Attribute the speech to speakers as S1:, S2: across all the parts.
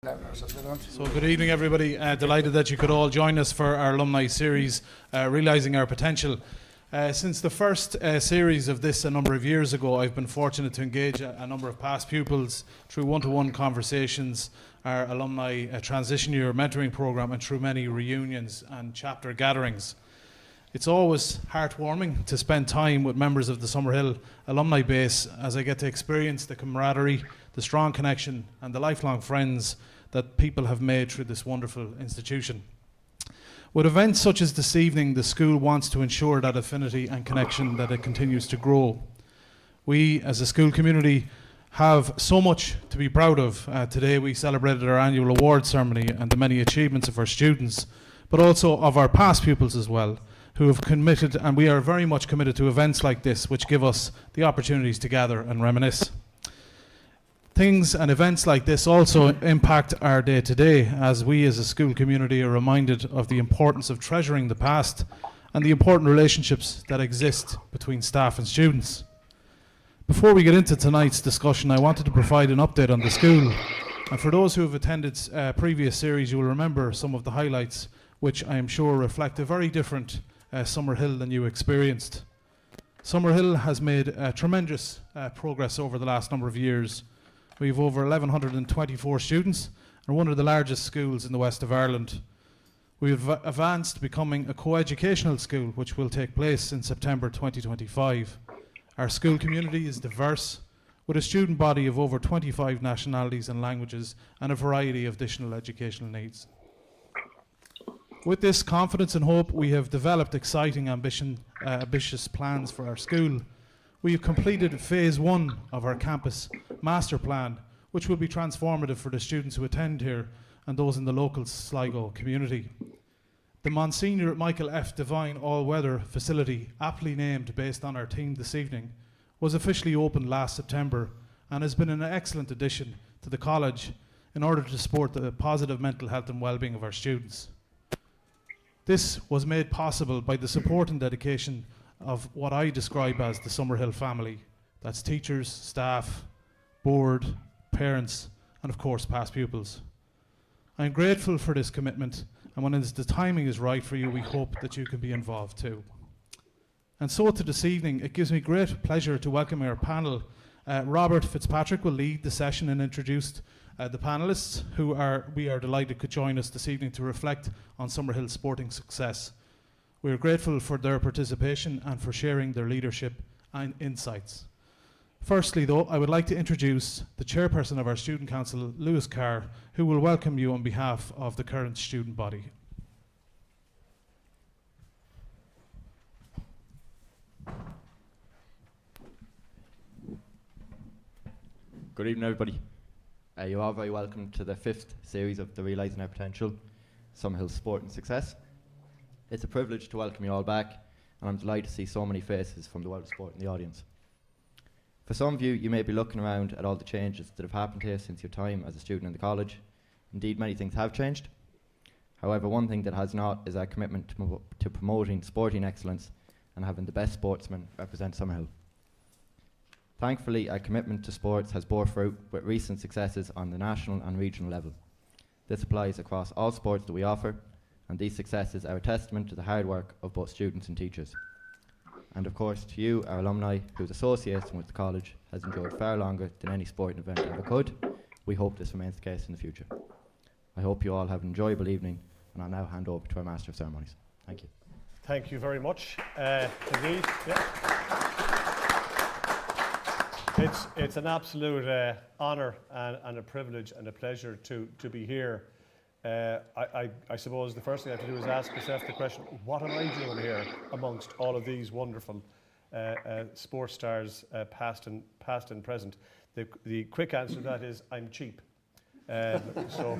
S1: So good evening everybody, delighted that you could all join us for our alumni series, Realising Our Potential. Since the first series of this a number of years ago, I've been fortunate to engage a number of past pupils through one-to-one conversations, our alumni transition year mentoring programme, and through many reunions and chapter gatherings. It's always heartwarming to spend time with members of the Summerhill alumni base as I get to experience the camaraderie, the strong connection and the lifelong friends that people have made through this wonderful institution. With events such as this evening, the school wants to ensure that affinity and connection that it continues to grow. We as a school community have so much to be proud of. Today we celebrated our annual award ceremony and the many achievements of our students, but also of our past pupils as well, who have committed, and we are very much committed to events like this, which give us the opportunities to gather and reminisce. Things and events like this also impact our day-to-day, as we as a school community are reminded of the importance of treasuring the past and the important relationships that exist between staff and students. Before we get into tonight's discussion, I wanted to provide an update on the school. And for those who have attended previous series, you will remember some of the highlights, which I am sure reflect a very different Summerhill than you experienced. Summerhill has made tremendous progress over the last number of years. We have over 1,124 students and one of the largest schools in the west of Ireland. We have advanced becoming a co-educational school, which will take place in September 2025. Our school community is diverse, with a student body of over 25 nationalities and languages and a variety of additional educational needs. With this confidence and hope, we have developed exciting ambitious plans for our school. We have completed phase 1 of our campus master plan, which will be transformative for the students who attend here and those in the local Sligo community. The Monsignor Michael F. Devine all-weather facility, aptly named based on our theme this evening, was officially opened last September and has been an excellent addition to the college in order to support the positive mental health and well-being of our students. This was made possible by the support and dedication of what I describe as the Summerhill family. That's teachers, staff, board, parents, and of course past pupils. I am grateful for this commitment, and when the timing is right for you, we hope that you can be involved too. And so to this evening, it gives me great pleasure to welcome our panel. Robert Fitzpatrick will lead the session and introduce the panelists, who we are delighted could join us this evening to reflect on Summerhill's sporting success. We are grateful for their participation and for sharing their leadership and insights. Firstly, though, I would like to introduce the chairperson of our Student Council, Lewis Carr, who will welcome you on behalf of the current student body.
S2: Good evening, everybody. You're all very welcome to the 5th series of the Realising Our Potential, Summerhill Sport and Success. It's a privilege to welcome you all back, and I'm delighted to see so many faces from the world of sport in the audience. For some of you, you may be looking around at all the changes that have happened here since your time as a student in the college. Indeed, many things have changed. However, one thing that has not is our commitment to promoting sporting excellence and having the best sportsmen represent Summerhill. Thankfully, our commitment to sports has bore fruit with recent successes on the national and regional level. This applies across all sports that we offer, and these successes are a testament to the hard work of both students and teachers. And of course to you, our alumni, whose association with the college has enjoyed far longer than any sporting event ever could. We hope this remains the case in the future. I hope you all have an enjoyable evening, and I'll now hand over to our Master of Ceremonies. Thank you.
S3: Thank you very much. Indeed, it's an absolute honour and a privilege and a pleasure to be here. I suppose the first thing I have to do is ask myself the question, what am I doing here amongst all of these wonderful sports stars, past and present? The quick answer to that is I'm cheap. So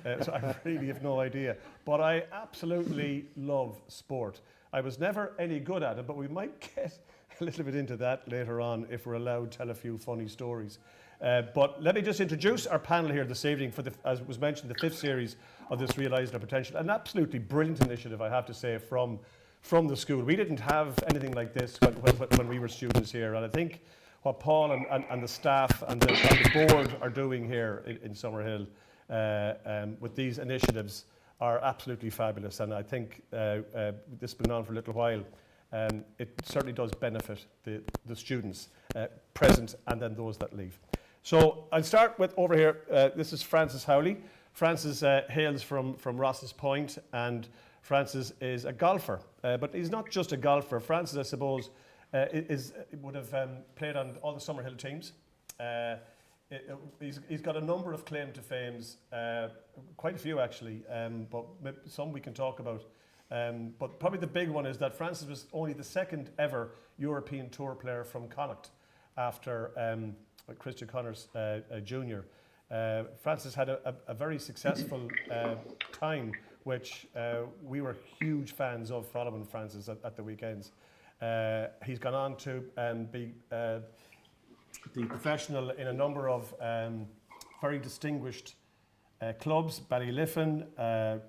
S3: I really have no idea. But I absolutely love sport. I was never any good at it, but we might get a little bit into that later on if we're allowed to tell a few funny stories. But let me just introduce our panel here this evening for, as was mentioned, the 5th series of this Realising Our Potential. An absolutely brilliant initiative, I have to say, from the school. We didn't have anything like this when we were students here, and I think what Paul and the staff and the board are doing here in Summerhill with these initiatives are absolutely fabulous. And I think this has been on for a little while. It certainly does benefit the students present and then those that leave. So I'll start with over here. This is Francis Howley. Francis hails from Ross's Point, and Francis is a golfer. But he's not just a golfer. Francis, I suppose, would have played on all the Summerhill teams. He's got a number of claim to fames, quite a few actually, but some we can talk about. But probably the big one is that Francis was only the second ever European Tour player from Connacht after Christian Connors Jr. Francis had a very successful time, which we were huge fans of following Francis at the weekends. He's gone on to be the professional in a number of very distinguished clubs, Ballyliffin,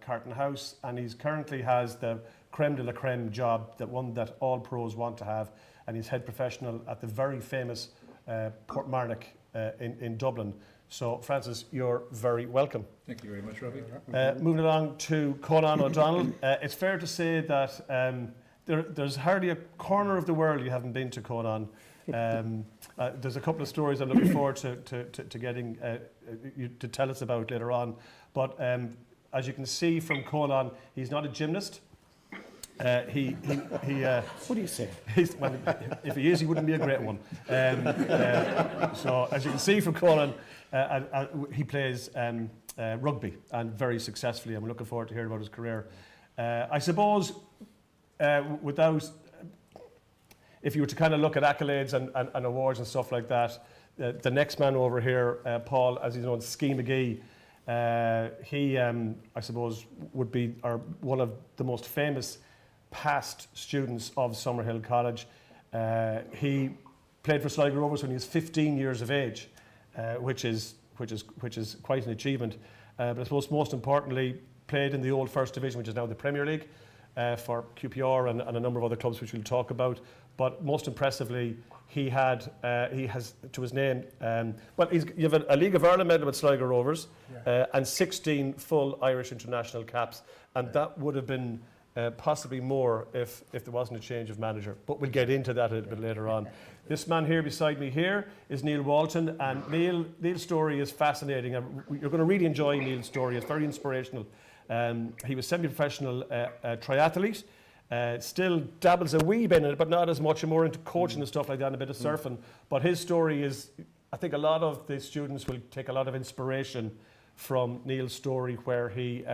S3: Carton House, and he's currently has the creme de la creme job, that one that all pros want to have, and he's head professional at the very famous Portmarnock in Dublin. So, Francis, you're very welcome.
S4: Thank you very much, Robbie.
S3: Moving along to Conan O'Donnell, it's fair to say that there's hardly a corner of the world you haven't been to, Conan. There's a couple of stories I'm looking forward to getting you to tell us about later on. But as you can see from Conan, he's not a gymnast. What do you say? Well, if he is, he wouldn't be a great one. So as you can see from Conan, he plays rugby, and very successfully. I'm looking forward to hearing about his career. I suppose if you were to kind of look at accolades and awards and stuff like that, the next man over here, Paul, as he's known, Ski McGee, he, I suppose, would be one of the most famous past students of Summerhill College. He played for Sligo Rovers when he was 15 years of age, which is quite an achievement. But I suppose most importantly, played in the old First Division, which is now the Premier League, for QPR and a number of other clubs which we'll talk about. But most impressively, he has to his name. You have a League of Ireland medal with Sligo Rovers, and 16 full Irish international caps, and that would have been possibly more if there wasn't a change of manager. But we'll get into that a little bit later on. This man here beside me here is Neil Walton, and Neil's story is fascinating. You're going to really enjoy Neil's story. It's very inspirational. He was semi-professional triathlete. Still dabbles a wee bit in it, but not as much, and more into coaching and stuff like that, and a bit of surfing. But his story is, I think a lot of the students will take a lot of inspiration from Neil's story, where he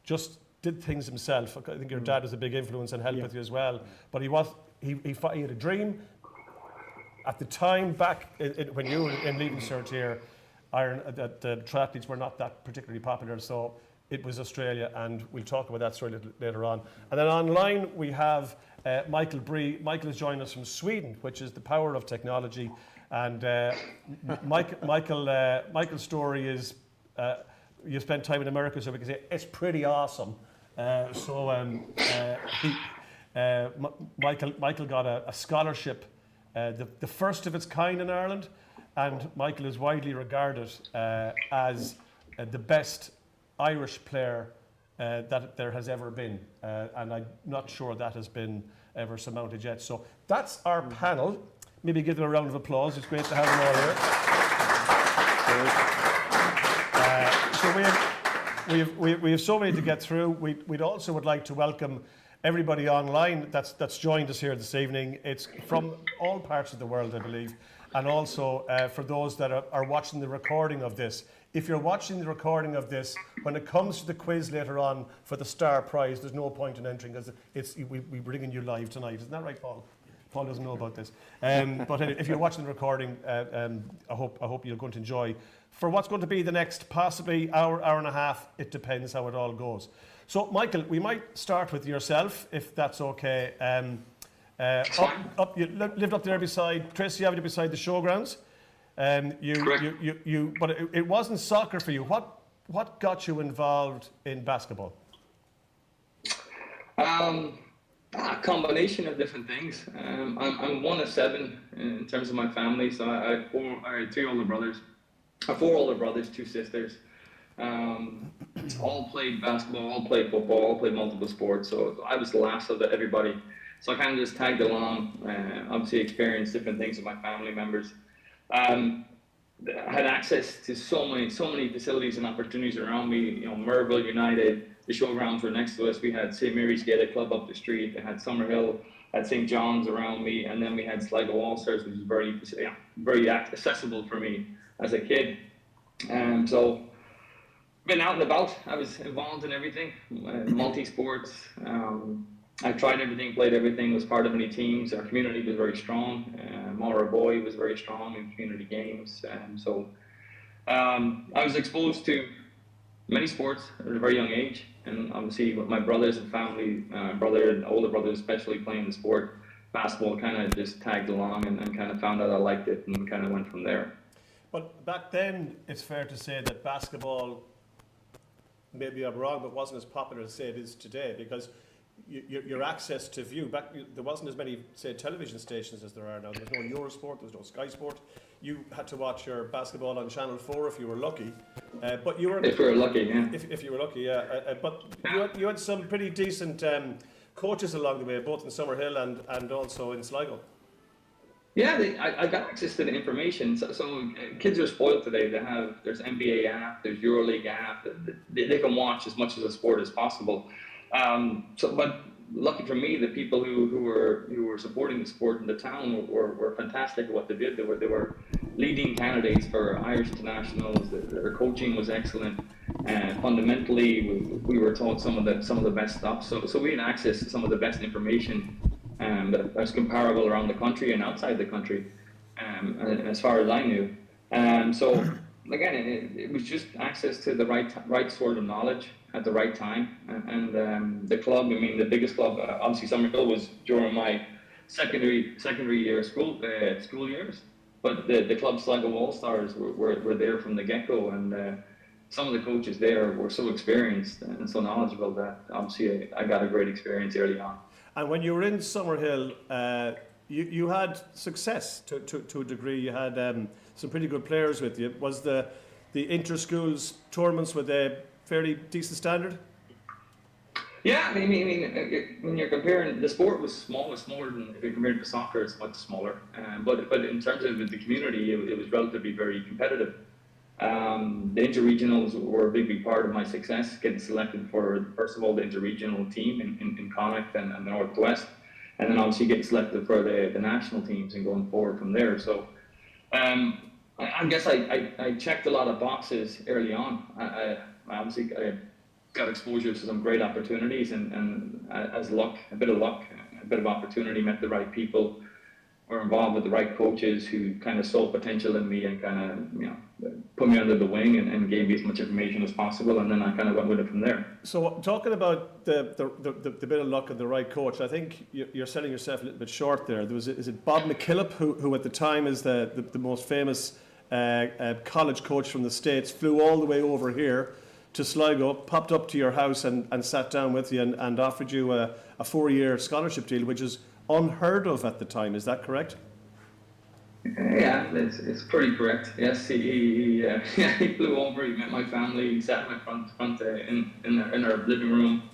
S3: just did things himself. I think your dad was a big influence and helped with you as well. But he had a dream at the time back when you were in leaving cert here. That triathletes were not that particularly popular, so it was Australia, and we'll talk about that story later on. And then online we have Michael Brie. Michael is joining us from Sweden, which is the power of technology. And Michael's story is you spent time in America, so we can say it's pretty awesome. Michael got a scholarship, the first of its kind in Ireland, and Michael is widely regarded as the best Irish player that there has ever been, and I'm not sure that has been ever surmounted yet. So that's our panel. Maybe give them a round of applause. It's great to have them all here. So we have so many to get through. We'd also would like to welcome everybody online that's joined us here this evening. It's from all parts of the world, I believe, and also for those that are watching the recording of this. If you're watching the recording of this, when it comes to the quiz later on for the Star Prize, there's no point in entering, because we're bringing you live tonight. Isn't that right, Paul? Paul doesn't know about this. But if you're watching the recording, I hope you're going to enjoy. For what's going to be the next possibly hour and a half, it depends how it all goes. So, Michael, we might start with yourself, if that's okay. You lived up there beside Tracy Avenue, beside the showgrounds. But it wasn't soccer for you. What got you involved in basketball?
S4: A combination of different things. I'm one of seven in terms of my family, so I had three older brothers. I have four older brothers, two sisters. All played basketball, all played football, all played multiple sports. So I was the last of everybody. So I kind of just tagged along. Obviously, experienced different things with my family members. I had access to so many facilities and opportunities around me. You know, Merville United, the showgrounds were next to us. We had St. Mary's Gated Club up the street. I had Summerhill, had St. John's around me, and then we had Sligo All-Stars, which was very accessible for me as a kid. So been out and about. I was involved in everything, multi-sports. I tried everything, played everything, was part of any teams. Our community was very strong. Mara Boy was very strong in community games. I was exposed to many sports at a very young age. And obviously with my brothers and family, brother and older brothers especially playing the sport, basketball kind of just tagged along and kind of found out I liked it and kind of went from there.
S3: But back then, it's fair to say that basketball, maybe I'm wrong, but wasn't as popular as say it is today, because your access to view, there wasn't as many, say, television stations as there are now. There was no Eurosport, there was no Sky Sport. You had to watch your basketball on Channel 4 if you were lucky. But you were...
S4: If we were lucky, yeah.
S3: If you were lucky, yeah. But you had some pretty decent coaches along the way, both in Summerhill and also in Sligo.
S4: Yeah, I got access to the information. So kids are spoiled today. There's NBA app, there's EuroLeague app. They can watch as much of the sport as possible. But lucky for me, the people who were supporting the sport in the town were fantastic at what they did. They were leading candidates for Irish internationals. Their coaching was excellent. Fundamentally, we were taught some of the best stuff. So we had access to some of the best information that's comparable around the country and outside the country, as far as I knew. So again, it was just access to the right sort of knowledge at the right time. And the club, I mean, the biggest club, obviously Summerhill was during my secondary year school years. But the club Sligo All-Stars were there from the get-go, and some of the coaches there were so experienced and so knowledgeable that obviously I got a great experience early on.
S3: And when you were in Summerhill, you had success to a degree. You had some pretty good players with you. Was the inter-schools tournaments, were they fairly decent standard?
S4: Yeah, I mean, when you're comparing, the sport was smaller than, if you're comparing to soccer, it's much smaller. But in terms of the community, it was relatively very competitive. The inter-regionals were a big part of my success, getting selected for, first of all, the inter-regional team in Connacht and the Northwest, and then obviously getting selected for the national teams and going forward from there. So I guess I checked a lot of boxes early on. I obviously got exposure to some great opportunities, and as luck, a bit of opportunity, met the right people, were involved with the right coaches who kind of saw potential in me and kind of, put me under the wing and gave me as much information as possible, and then I kind of went with it from there. So
S3: talking about the bit of luck and the right coach, I think you're selling yourself a little bit short there. Is it Bob McKillop, who at the time is the most famous college coach from the States, flew all the way over here to Sligo, popped up to your house and sat down with you and offered you a 4-year scholarship deal, which is unheard of at the time. Is that correct?
S4: Yeah, it's pretty correct. Yes, he flew over. He met my family. He sat in my front in our living room,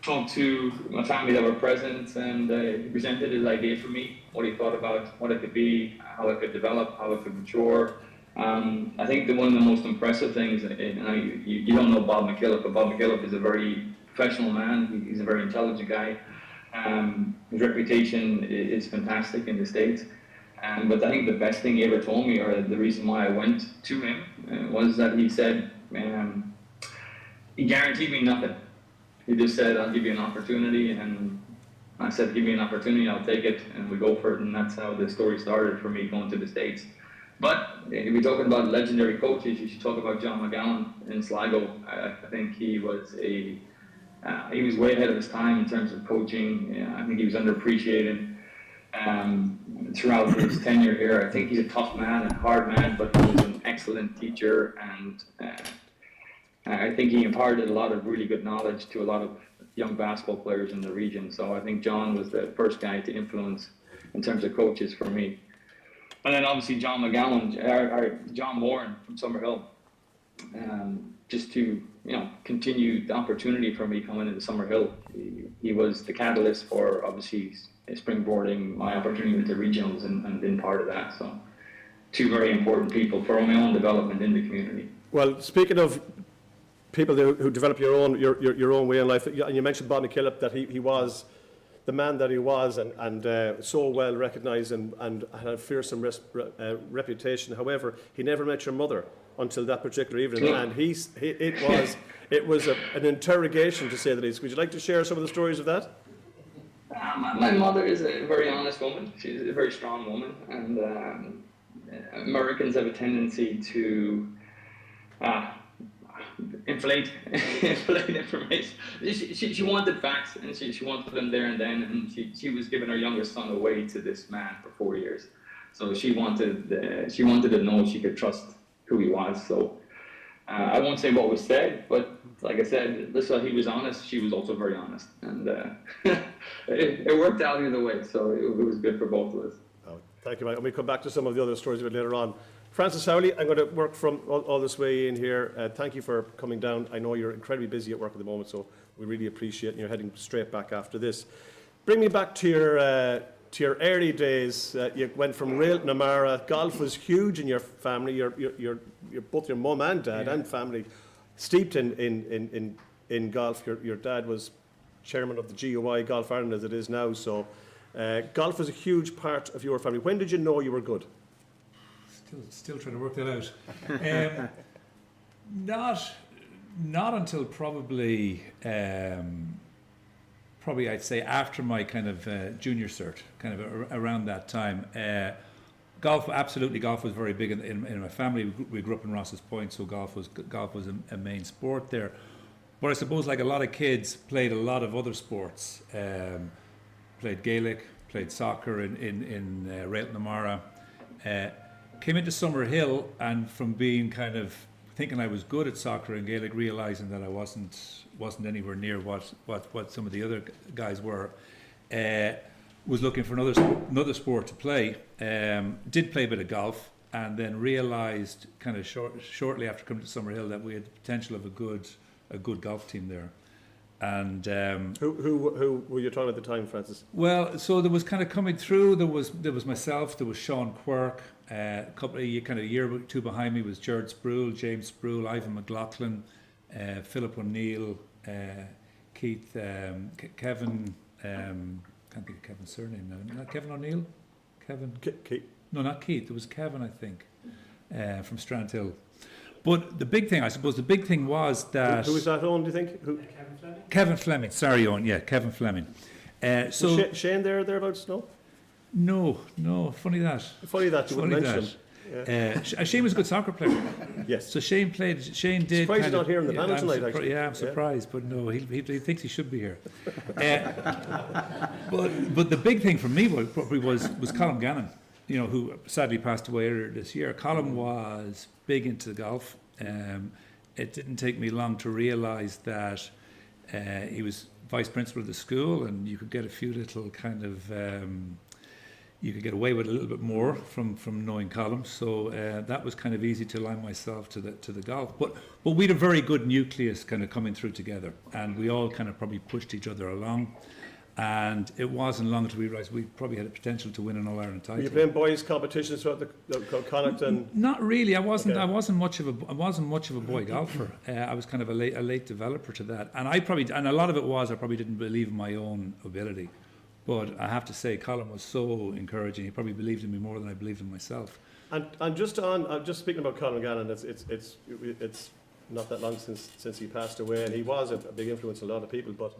S4: talked to my family that were present, and he presented his idea for me, what he thought about what it could be, how it could develop, how it could mature. I think one of the most impressive things, and you don't know Bob McKillop, but Bob McKillop is a very professional man. He's a very intelligent guy. His reputation is fantastic in the States. But I think the best thing he ever told me, or the reason why I went to him, was that he said, he guaranteed me nothing. He just said, I'll give you an opportunity, and I said, give me an opportunity, I'll take it, and we go for it, and that's how the story started for me going to the States. But if you're talking about legendary coaches, you should talk about John McGowan in Sligo. I think he was way ahead of his time in terms of coaching. I think he was underappreciated throughout his tenure here. I think he's a tough man and hard man, but he was an excellent teacher, and I think he imparted a lot of really good knowledge to a lot of young basketball players in the region. So I think John was the first guy to influence in terms of coaches for me. And then obviously John McGowan, or John Warren from Summerhill, just to continue the opportunity for me coming into Summerhill. He was the catalyst for obviously springboarding my opportunity with the regionals and been part of that. So two very important people for my own development in the community.
S3: Well, speaking of people who develop your own way in life, and you mentioned Bob McKillop, that he was the man that he was, and so well recognised and had a fearsome reputation. However, he never met your mother until that particular evening, and it was an interrogation, to say the least. Would you like to share some of the stories of that?
S4: My mother is a very honest woman. She's a very strong woman, and Americans have a tendency to inflate information. She wanted facts, and she wanted them there and then, and she was giving her youngest son away to this man for 4 years. So she wanted to know she could trust who he was. So I won't say what was said, but like I said, he was honest. She was also very honest, and it worked out either way. So it was good for both of us.
S3: Oh, thank you, Mike. And we'll come back to some of the other stories a bit later on. Francis Howley, I'm going to work from all this way in here. Thank you for coming down. I know you're incredibly busy at work at the moment, so we really appreciate it. And you're heading straight back after this. Bring me back to your early days. You went from Rail to Namara. Golf was huge in your family. Your both your mum and dad and family steeped in golf. Your dad was chairman of the GOI Golf Ireland as it is now. So golf was a huge part of your family. When did you know you were good?
S5: Still trying to work that out. Not until probably I'd say after my kind of junior cert, kind of around that time. Golf was very big in my family. We grew up in Ross's Point, so golf was a main sport there. But I suppose, like a lot of kids, played a lot of other sports. Played Gaelic, played soccer in Rail Namara. Came into Summerhill, and from being kind of thinking I was good at soccer and Gaelic, realising that I wasn't anywhere near what some of the other guys were, was looking for another sport to play. Did play a bit of golf, and then realised kind of shortly after coming to Summerhill that we had the potential of a good golf team there. And
S3: who were you talking at the time, Francis?
S5: Well, so there was kind of coming through. There was myself. There was Sean Quirk. A couple of a year or two behind me was Jared Spruill, James Spruill, Ivan McLaughlin, Philip O'Neill, Keith, Kevin. Can't think of Kevin's surname now. Not Kevin O'Neill.
S3: Keith.
S5: No, not Keith. It was Kevin, I think, from Strandhill. But the big thing was that...
S3: Who was that, Owen, do you think?
S5: Kevin Fleming? Kevin Fleming, sorry, Owen, yeah, Kevin Fleming.
S3: Was Shane thereabouts, no?
S5: No, funny that you wouldn't mention him. Yeah. Shane was a good soccer player.
S3: Yes.
S5: So Shane did...
S3: Surprised he's not here in the panel tonight, actually.
S5: Yeah, I'm surprised, but no, he thinks he should be here. But the big thing for me was Colin Gannon, who sadly passed away earlier this year. Colin was big into golf. It didn't take me long to realise that he was vice principal of the school, and you could get a few little kind of... you could get away with a little bit more from knowing Colin. So that was kind of easy to align myself to the golf. But we had a very good nucleus kind of coming through together, and we all kind of probably pushed each other along. And it wasn't long until we realised we probably had a potential to win an All-Ireland title.
S3: Were you playing boys' competitions throughout the Connacht and?
S5: Not really. I wasn't much of a boy golfer. I was kind of a late developer to that, and a lot of it was I probably didn't believe in my own ability. But I have to say, Colin was so encouraging. He probably believed in me more than I believed in myself.
S3: And just speaking about Colin Gannon, it's not that long since he passed away, and he was a big influence on a lot of people. But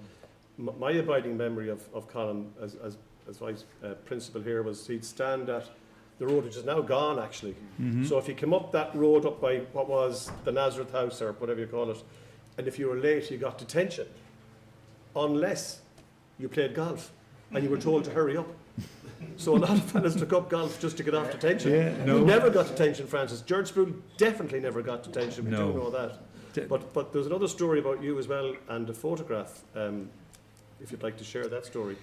S3: my abiding memory of Colin as vice principal here was he'd stand at the road, which is now gone actually. Mm-hmm. So if you came up that road up by what was the Nazareth House or whatever you call it, and if you were late, you got detention, unless you played golf. And you were told to hurry up. So a lot of fellas took up golf just to get off detention. Yeah, no. You never got detention, Francis. George Spruill definitely never got detention. We do know that. But there's another story about you as well, and a photograph if you'd like to share that story.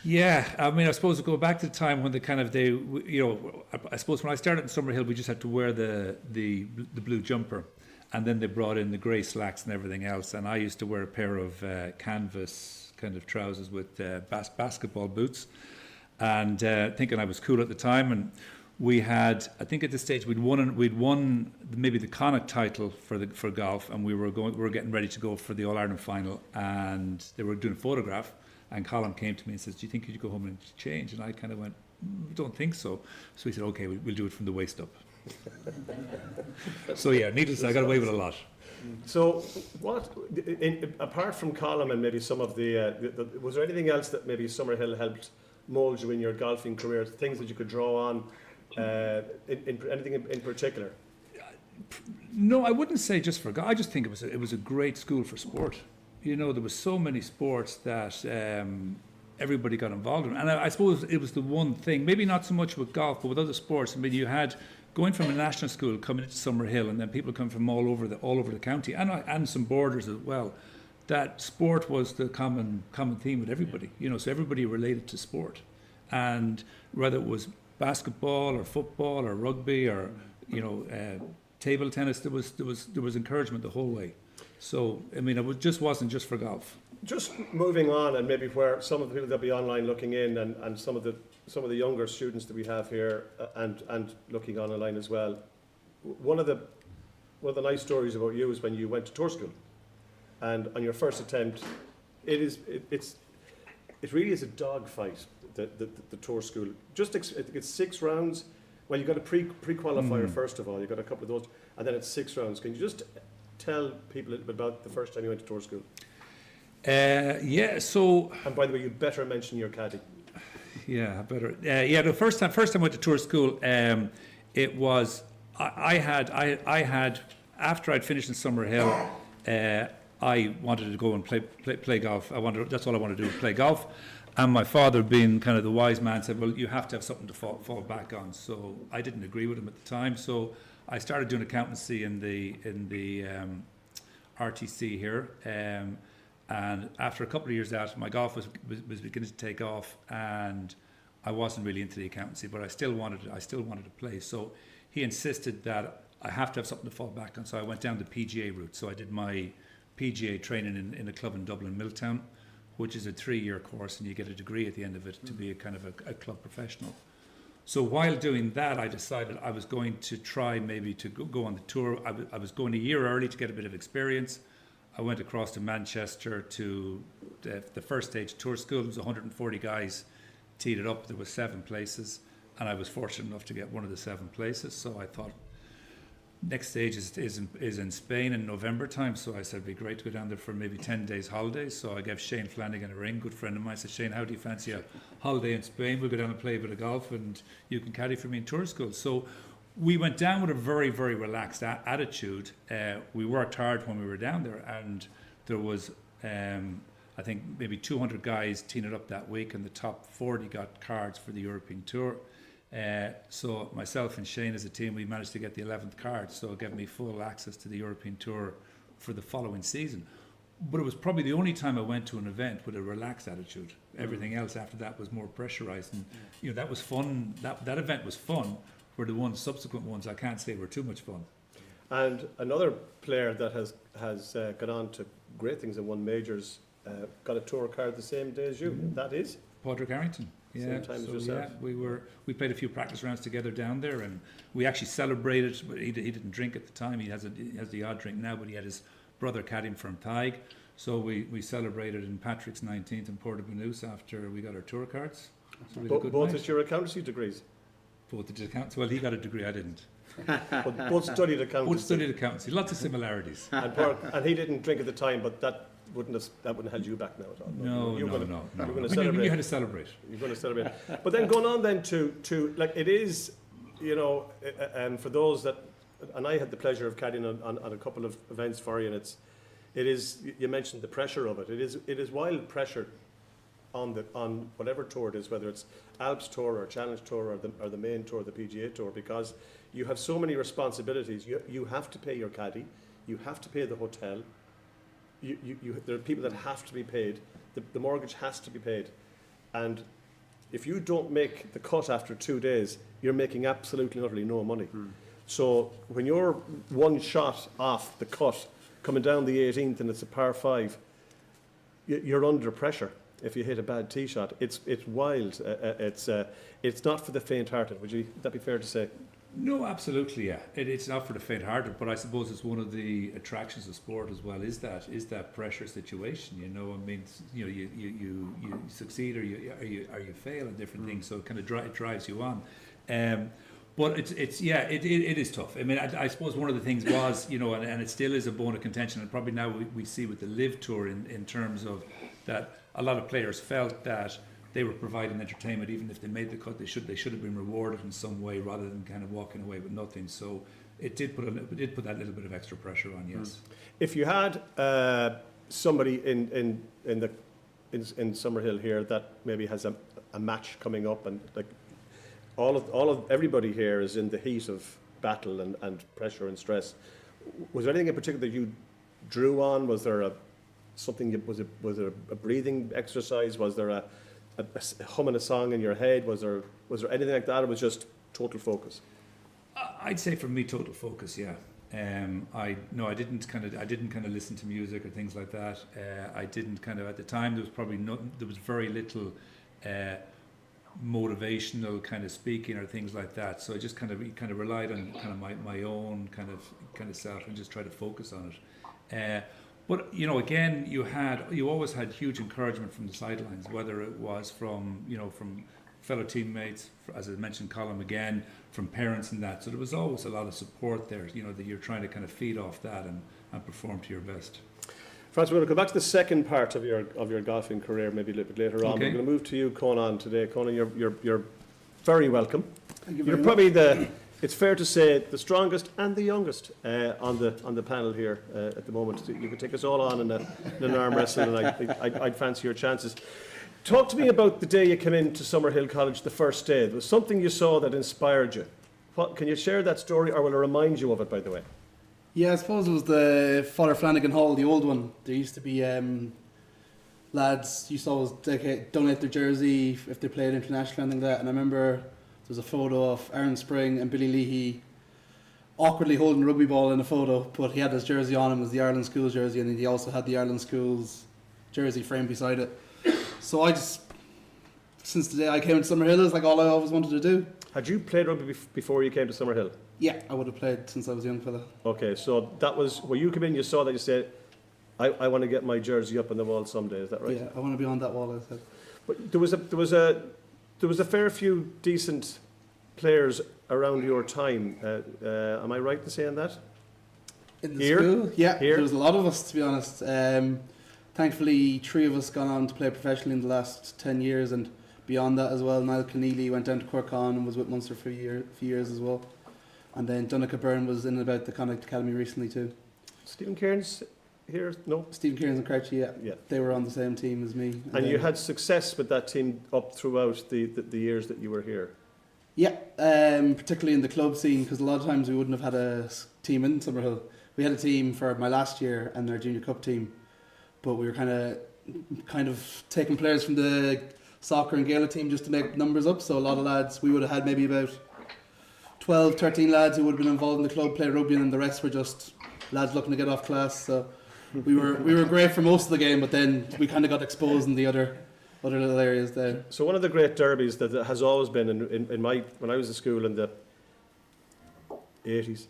S5: Yeah, I mean, I suppose to go back to the time when I suppose when I started in Summerhill, we just had to wear the blue jumper, and then they brought in the grey slacks and everything else, and I used to wear a pair of canvas kind of trousers with basketball boots, and thinking I was cool at the time. And we had, I think at this stage we'd won maybe the Connacht title for golf, and we were getting ready to go for the All Ireland final, and they were doing a photograph. And Colin came to me and says, "Do you think you could go home and change?" And I kind of went, "Don't think so." So he said, "Okay, we'll do it from the waist up." So yeah, needless to say, I got away with a lot.
S3: So, what apart from Colin and maybe some of the was there anything else that maybe Summerhill helped mould you in your golfing career? Things that you could draw on, anything in particular?
S5: No, I wouldn't say just for golf. I just think it was a great school for sport. You know, there was so many sports that everybody got involved in. And I suppose it was the one thing, maybe not so much with golf, but with other sports. I mean, you had going from a national school coming into Summerhill, and then people come from all over the county, and some borders as well. That sport was the common theme with everybody. You know, so everybody related to sport, and whether it was basketball or football or rugby or table tennis, there was encouragement the whole way. So, I mean, just wasn't just for golf.
S3: Just moving on, and maybe where some of the people that be online looking in, and some of the younger students that we have here, and looking online as well. One of the nice stories about you is when you went to tour school, and on your first attempt, it really is a dogfight. The tour school, it's 6 rounds. Well, you got a pre-qualifier first of all. You got a couple of those, and then it's 6 rounds. Can you just tell people a little bit about the first time you went to tour school?
S5: Yeah. So.
S3: And by the way, you'd better mention your caddy.
S5: Yeah, better. The first time I went to tour school, it was I had after I'd finished in Summerhill, I wanted to go and play golf. That's all I wanted to do, play golf. And my father, being kind of the wise man, said, "Well, you have to have something to fall back on." So I didn't agree with him at the time. So I started doing accountancy in the RTC here, and after a couple of years out, my golf was beginning to take off, and I wasn't really into the accountancy, but I still wanted to play. So he insisted that I have to have something to fall back on. So I went down the PGA route. So I did my PGA training in a club in Dublin, Milltown, which is a 3-year course, and you get a degree at the end of it to be a kind of a club professional. So while doing that, I decided I was going to try maybe to go on the tour. I was going a year early to get a bit of experience. I went across to Manchester to the first stage tour school. There was 140 guys teed it up. There was 7 places, and I was fortunate enough to get one of the 7 places. So I thought, next stage is in Spain in November time, so I said it'd be great to go down there for maybe 10 days holidays. So I gave Shane Flanagan a ring, good friend of mine. I said, "Shane, how do you fancy a holiday in Spain? We'll go down and play a bit of golf, and you can caddy for me in tour school." So we went down with a very, very relaxed attitude. We worked hard when we were down there, and there was I think maybe 200 guys teeing it up that week, and the top 40 got cards for the European Tour. So myself and Shane as a team, we managed to get the 11th card, so it gave me full access to the European Tour for the following season. But it was probably the only time I went to an event with a relaxed attitude. Everything else after that was more pressurized, and that was fun. That event was fun. Where the subsequent ones, I can't say were too much fun.
S3: And another player that has gone on to great things and won majors, got a tour card the same day as you. That is
S5: Padraig Harrington. Yeah,
S3: same time as yourself.
S5: Yeah, we played a few practice rounds together down there, and we actually celebrated. But he didn't drink at the time. He has the odd drink now, but he had his brother caddying from Thaig. So we celebrated in Patrick's 19th in Portabanus after we got our tour cards. So we had a good
S3: both
S5: night.
S3: at your accountancy degrees.
S5: Both did accountancy. Well, he got a degree, I didn't.
S3: But both studied accountancy.
S5: Both studied accountancy. Lots of similarities.
S3: And he didn't drink at the time, but that wouldn't held you back now at all.
S5: No.
S3: You're going to
S5: We
S3: celebrate.
S5: knew how to celebrate.
S3: You're going to celebrate. But then going on then to like it is, for those that, and I had the pleasure of caddying on a couple of events for you, and it is. You mentioned the pressure of it. It is wild pressure on whatever tour it is, whether it's Alps Tour or Challenge Tour or the main tour, the PGA Tour, because you have so many responsibilities. You have to pay your caddy, you have to pay the hotel. There are people that have to be paid. the mortgage has to be paid. And if you don't make the cut after 2 days, you're making absolutely and utterly no money. So when you're one shot off the cut, coming down the 18th and it's a par 5, you're under pressure if you hit a bad tee shot. It's wild. It's not for the faint-hearted. Would that be fair to say?
S5: No, absolutely, yeah. It's not for the faint-hearted, but I suppose it's one of the attractions of sport as well. Is that pressure situation? You know, I mean, you know, you succeed or you fail in different things, so it kind of drives you on. But it is tough. I mean, I suppose one of the things was, you know, and it still is a bone of contention, and probably now we see with the Live Tour in terms of that a lot of players felt that they were providing entertainment, even if they made the cut, they should have been rewarded in some way rather than kind of walking away with nothing. So it did put that little bit of extra pressure on. Yes.
S3: If you had somebody in Summerhill here that maybe has a match coming up, and like all of everybody here is in the heat of battle and pressure and stress, was there anything in particular that you drew on? Was there was there a breathing exercise? Was there a humming a song in your head? Was there anything like that? Or was it just total focus?
S5: I'd say for me, total focus. Yeah. I didn't kind of listen to music or things like that. I didn't kind of at the time. There was very little motivational kind of speaking or things like that. So I just kind of relied on kind of my own kind of self and just try to focus on it. But you know, again, you always had huge encouragement from the sidelines, whether it was from fellow teammates, as I mentioned, Colin again, from parents and that. So there was always a lot of support there. You know, that you're trying to kind of feed off that and perform to your best.
S3: Francis, we're going to come back to the second part of your golfing career, maybe a little bit later on.
S5: Okay.
S3: We're going to move to you, Conan, today. Conan, you're very welcome.
S6: Thank you
S3: You're
S6: very
S3: probably it's fair to say, the strongest and the youngest on the panel here at the moment. You could take us all on in an arm wrestle, and I'd fancy your chances. Talk to me about the day you came into Summerhill College, the first day. There was something you saw that inspired you. Can you share that story, or will I remind you of it, by the way?
S6: Yeah, I suppose it was the Father Flanagan Hall, the old one. There used to be lads used to always donate their jersey if they played international and anything like that. And I remember there's a photo of Aaron Spring and Billy Leahy awkwardly holding a rugby ball in a photo, but he had his jersey on him, it was the Ireland Schools jersey, and he also had the Ireland Schools jersey framed beside it. So since the day I came to Summerhill, it's like all I always wanted to do.
S3: Had you played rugby before you came to Summerhill?
S6: Yeah, I would have played since I was a young fella.
S3: Okay, so that was where you came in. You saw that. You said, "I want to get my jersey up on the wall someday." Is that right?
S6: Yeah, I want to be on that wall, I said.
S3: But there was a fair few decent players around your time. Am I right in saying that?
S6: In the
S3: Here?
S6: school? Yeah,
S3: Here?
S6: there was a lot of us, to be honest. Thankfully, 3 of us gone on to play professionally in the last 10 years, and beyond that as well. Niall Keneally went down to Corkon and was with Munster for a few years as well. And then Donncha Byrne was in and about the Connacht Academy recently too.
S3: Stephen Cairns here? No?
S6: Stephen Cairns and Crouchy, yeah. They were on the same team as me.
S3: And you had success with that team up throughout the years that you were here?
S6: Yeah, particularly in the club scene, because a lot of times we wouldn't have had a team in Summerhill. We had a team for my last year and our junior cup team, but we were kind of taking players from the soccer and Gaelic team just to make numbers up. So a lot of lads, we would have had maybe about 12, 13 lads who would have been involved in the club play rugby, and the rest were just lads looking to get off class. So we were great for most of the game, but then we kind of got exposed in the other little areas there.
S3: So one of the great derbies that has always been in when I was at school in the 80s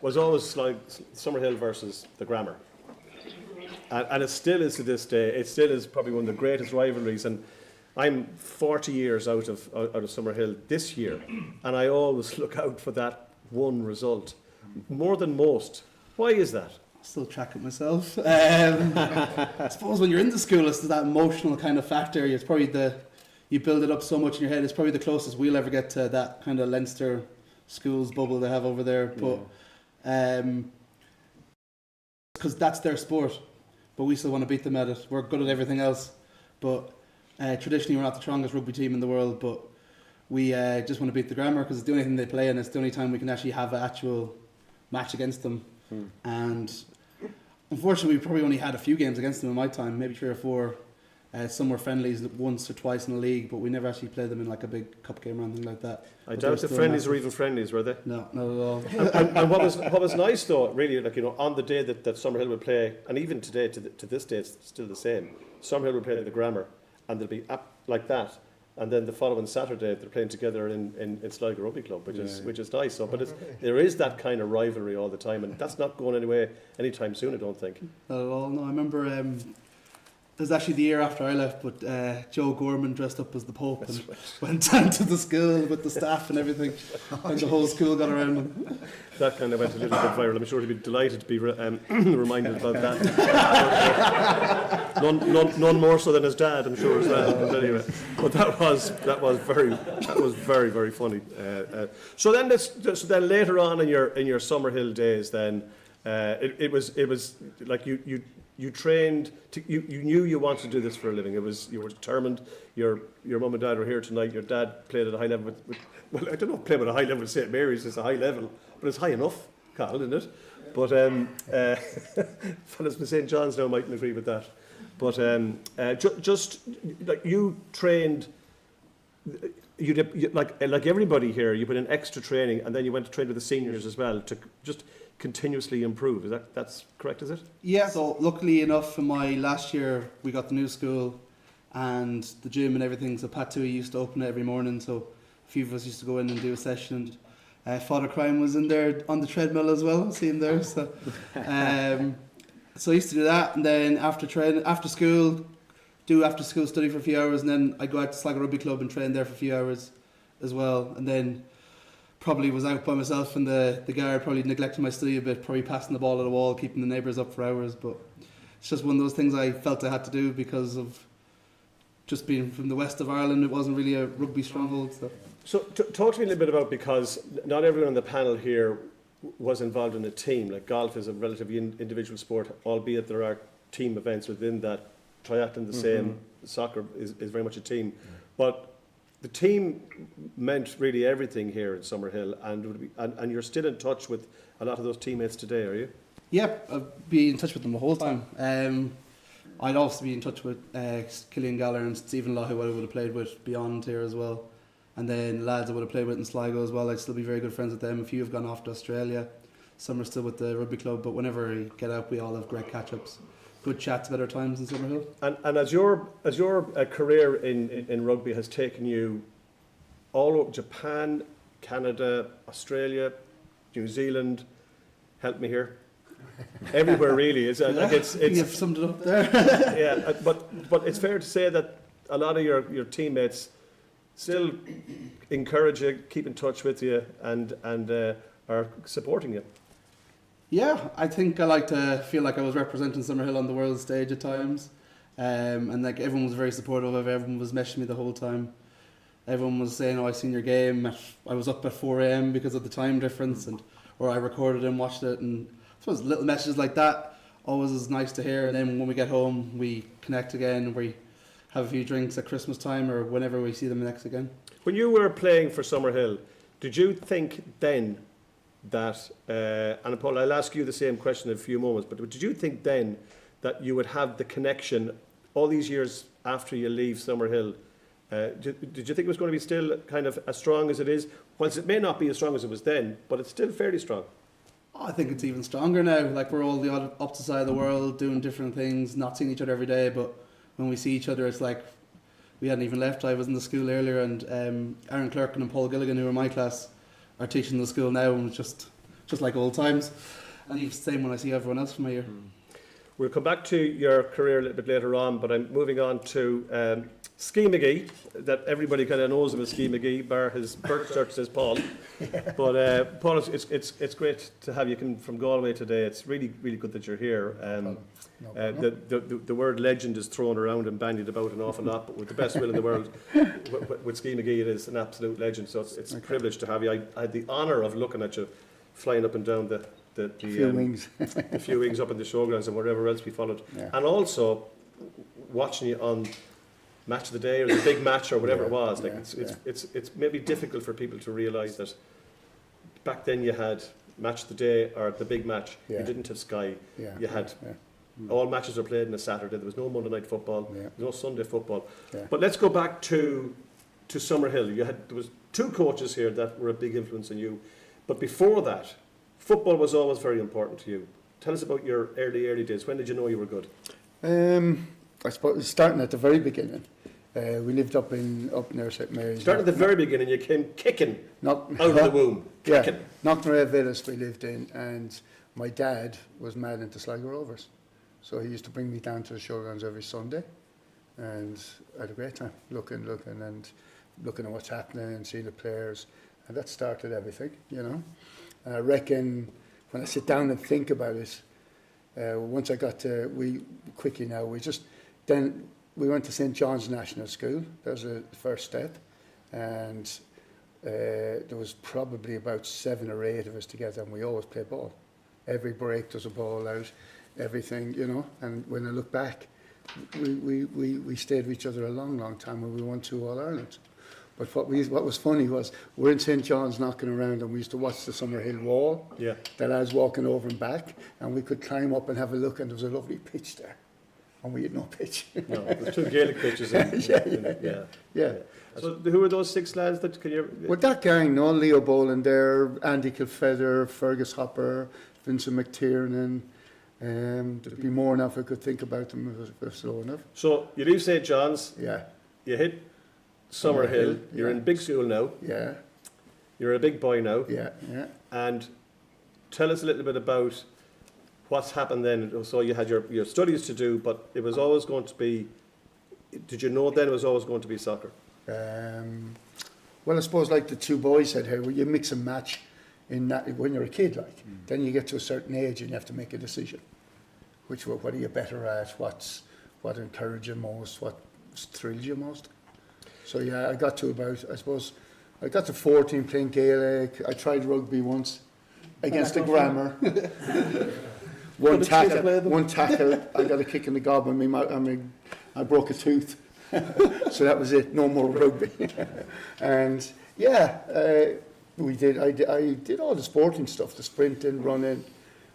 S3: was always like Summerhill versus the Grammar. And it still is to this day. It still is probably one of the greatest rivalries. And I'm 40 years out of Summerhill this year, and I always look out for that one result more than most. Why is that?
S6: I still track it myself. I suppose when you're in the school, it's that emotional kind of factor. It's probably you build it up so much in your head. It's probably the closest we'll ever get to that kind of Leinster schools bubble they have over there. But because that's their sport, but we still want to beat them at it. We're good at everything else, but traditionally we're not the strongest rugby team in the world. But we just want to beat the Grammar because it's the only thing they play, and it's the only time we can actually have an actual match against them. And unfortunately, we probably only had a few games against them in my time, maybe 3 or 4. Some were friendlies once or twice in the league, but we never actually played them in like a big cup game or anything like that.
S3: I
S6: But
S3: doubt the
S6: they're
S3: friendlies
S6: still
S3: were even friendlies, were they?
S6: No, not at all.
S3: And what was nice though, really, like, you know, on the day that Summerhill would play, and even today, to this day, it's still the same. Summerhill would play at the Grammar, and they'll be up like that. And then the following Saturday, they're playing together in Sligo Rugby Club, which is nice. So, but there is that kind of rivalry all the time, and that's not going anywhere anytime soon, I don't think.
S6: Not at all. No, I remember it was actually the year after I left, but Joe Gorman dressed up as the Pope and went down to the school with the staff and everything, and the whole school got around him.
S3: That kind of went a little bit viral. I'm sure he'd be delighted to be reminded about that. None more so than his dad, I'm sure as well. But anyway, but that was very, very funny. So then later on in your Summerhill days, then it was like you trained. You knew you wanted to do this for a living. You were determined. Your mum and dad were here tonight. Your dad played at a high level well, I don't know if playing at a high level with St Mary's is a high level, but it's high enough, Carl, isn't it? But fellas from St John's now mightn't agree with that. But just like you trained, you did, like everybody here, you put in extra training, and then you went to train with the seniors as well to just continuously improve. That's correct? Is it?
S6: Yeah. So luckily enough, in my last year, we got the new school and the gym and everything. So Pat Tui used to open it every morning. So a few of us used to go in and do a session. Father Crime was in there on the treadmill as well. See him there. So, so I used to do that, and then after school study for a few hours, and then I go out to Sligo Rugby Club and train there for a few hours as well, and then probably was out by myself in the guard, probably neglecting my study a bit, probably passing the ball at a wall, keeping the neighbours up for hours. But it's just one of those things I felt I had to do because of just being from the west of Ireland. It wasn't really a rugby stronghold.
S3: So talk to me a little bit about, because not everyone on the panel here was involved in a team. Like golf is a relatively individual sport, albeit there are team events within that. Triathlon the same, soccer is very much a team. But the team meant really everything here in Summerhill, and you're still in touch with a lot of those teammates today, are you?
S6: Yeah, I've been in touch with them the whole time. I'd also be in touch with Killian Galler and Stephen Law, who I would have played with beyond here as well. And then lads I would have played with in Sligo as well. I'd still be very good friends with them. A few have gone off to Australia. Some are still with the rugby club. But whenever we get out, we all have great catch-ups. Good chats about our times in Summerhill.
S3: And as your career in rugby has taken you all over Japan, Canada, Australia, New Zealand, help me here, everywhere really.
S6: You've summed it up there.
S3: Yeah, but it's fair to say that a lot of your teammates still encourage you, keep in touch with you, and are supporting you.
S6: Yeah, I think I like to feel like I was representing Summerhill on the world stage at times, and like everyone was very supportive of it. Everyone was messaging me the whole time. Everyone was saying, "Oh, I seen your game." I was up at 4 a.m. because of the time difference, or I recorded and watched it. And I suppose little messages like that always is nice to hear. And then when we get home, we connect again. We have a few drinks at Christmas time or whenever we see them next again.
S3: When you were playing for Summerhill, did you think then that, and Paul, I'll ask you the same question in a few moments, but did you think then that you would have the connection all these years after you leave Summerhill? Did you think it was going to be still kind of as strong as it is? Whilst it may not be as strong as it was then, but it's still fairly strong.
S6: Oh, I think it's even stronger now. Like we're all the opposite side of the world, doing different things, not seeing each other every day, but when we see each other, it's like we hadn't even left. I was in the school earlier, and Aaron Clerkin and Paul Gilligan, who were in my class, are teaching the school now, and it's just like old times. And it's the same when I see everyone else from my year.
S3: We'll come back to your career a little bit later on, but I'm moving on to Ski McGee, that everybody kind of knows him as Ski McGee, bar his birth cert says Paul. But Paul, it's great to have you from Galway today. It's really, really good that you're here. The word legend is thrown around and bandied about an awful lot, but with the best will in the world, with Ski McGee, it is an absolute legend. So it's a privilege to have you. I had the honour of looking at you flying up and down the few wings. The few wings up in the showgrounds and wherever else we followed. Yeah. And also watching you on Match of the Day or the big match or whatever it was. Like it's maybe difficult for people to realise that back then you had Match of the Day or the big match. You didn't have Sky. You had All matches are played on a Saturday. There was no Monday night football.
S6: Yeah.
S3: There was no Sunday football.
S6: Yeah.
S3: But let's go back to Summerhill. There was 2 coaches here that were a big influence on you. But before that, football was always very important to you. Tell us about your early days. When did you know you were good?
S7: I suppose starting at the very beginning. We lived up near St Mary's.
S3: Starting at the very beginning, you came kicking out of the womb.
S7: Yeah,
S3: Kicking.
S7: Knocknarea Villas we lived in, and my dad was mad into Sligo Rovers. So he used to bring me down to the showgrounds every Sunday, and I had a great time looking at what's happening and seeing the players, and that started everything, you know. And I reckon when I sit down and think about it, once I got to, then we went to St John's National School. That was the first step, and there was probably about 7 or 8 of us together, and we always played ball. Every break there's a ball out, everything, you know. And when I look back, we stayed with each other a long time, and we won 2 All-Irelands. But what was funny was we're in St John's knocking around, and we used to watch the Summerhill wall. Yeah. The lads walking over and back, and we could climb up and have a look, and there was a lovely pitch there, and we had no pitch.
S3: No, there's 2 Gaelic pitches. Yeah. So who were those 6 lads that can you?
S7: Well, that gang, no, Leo Boland there, Andy Kilfeather, Fergus Hopper, Vincent McTiernan. There'd be more now if I could think about them if it was slow enough.
S3: So you leave St John's.
S7: Yeah.
S3: You hit Summerhill. You're in big school now.
S7: Yeah.
S3: You're a big boy now.
S7: Yeah.
S3: And tell us a little bit about what's happened then. So you had your studies to do, but it was always going to be. Did you know then it was always going to be soccer?
S7: Well, I suppose like the 2 boys said here, well, you mix and match in that when you're a kid, like. Then you get to a certain age and you have to make a decision. What are you better at? What encourages you most? What thrills you most? So yeah, I got to 14 playing Gaelic. I tried rugby once against the grammar. One tackle, I got a kick in the gob and I broke a tooth. So that was it, no more rugby. And yeah, I did all the sporting stuff, the sprinting, running,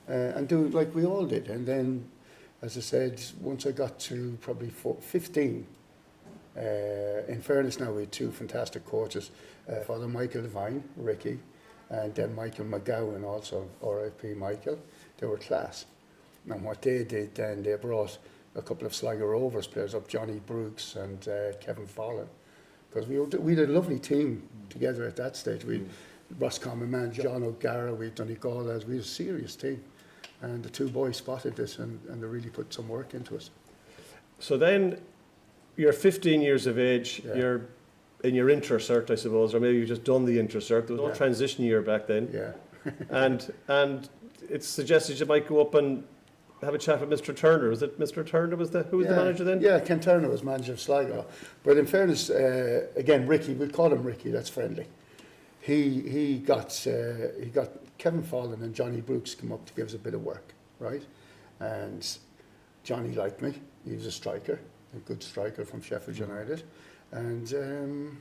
S7: and doing like we all did. And then, as I said, once I got to probably 15, in fairness now, we had 2 fantastic coaches, Father Michael Devine, Ricky, and then Michael McGowan also, RIP Michael. They were class. And what they did then, they brought a couple of Sligo Rovers players up, Johnny Brooks and Kevin Fallon, because we had a lovely team together at that stage. We had Roscommon man, John O'Gara, we had Donegal lads, we had a serious team. And the 2 boys spotted this and they really put some work into us.
S3: So then you're 15 years of age, you're in your inter-cert, I suppose, or maybe you've just done the inter-cert. There was no transition year back then.
S7: Yeah.
S3: and it's suggested you might go up and have a chat with Mr. Turner. Was it Mr. Turner who was the manager then?
S7: Yeah, Ken Turner was manager of Sligo. But in fairness, again, Ricky, we'll call him Ricky, that's friendly. He got Kevin Fallon and Johnny Brooks come up to give us a bit of work, right? And Johnny liked me. He was a striker, a good striker from Sheffield United. And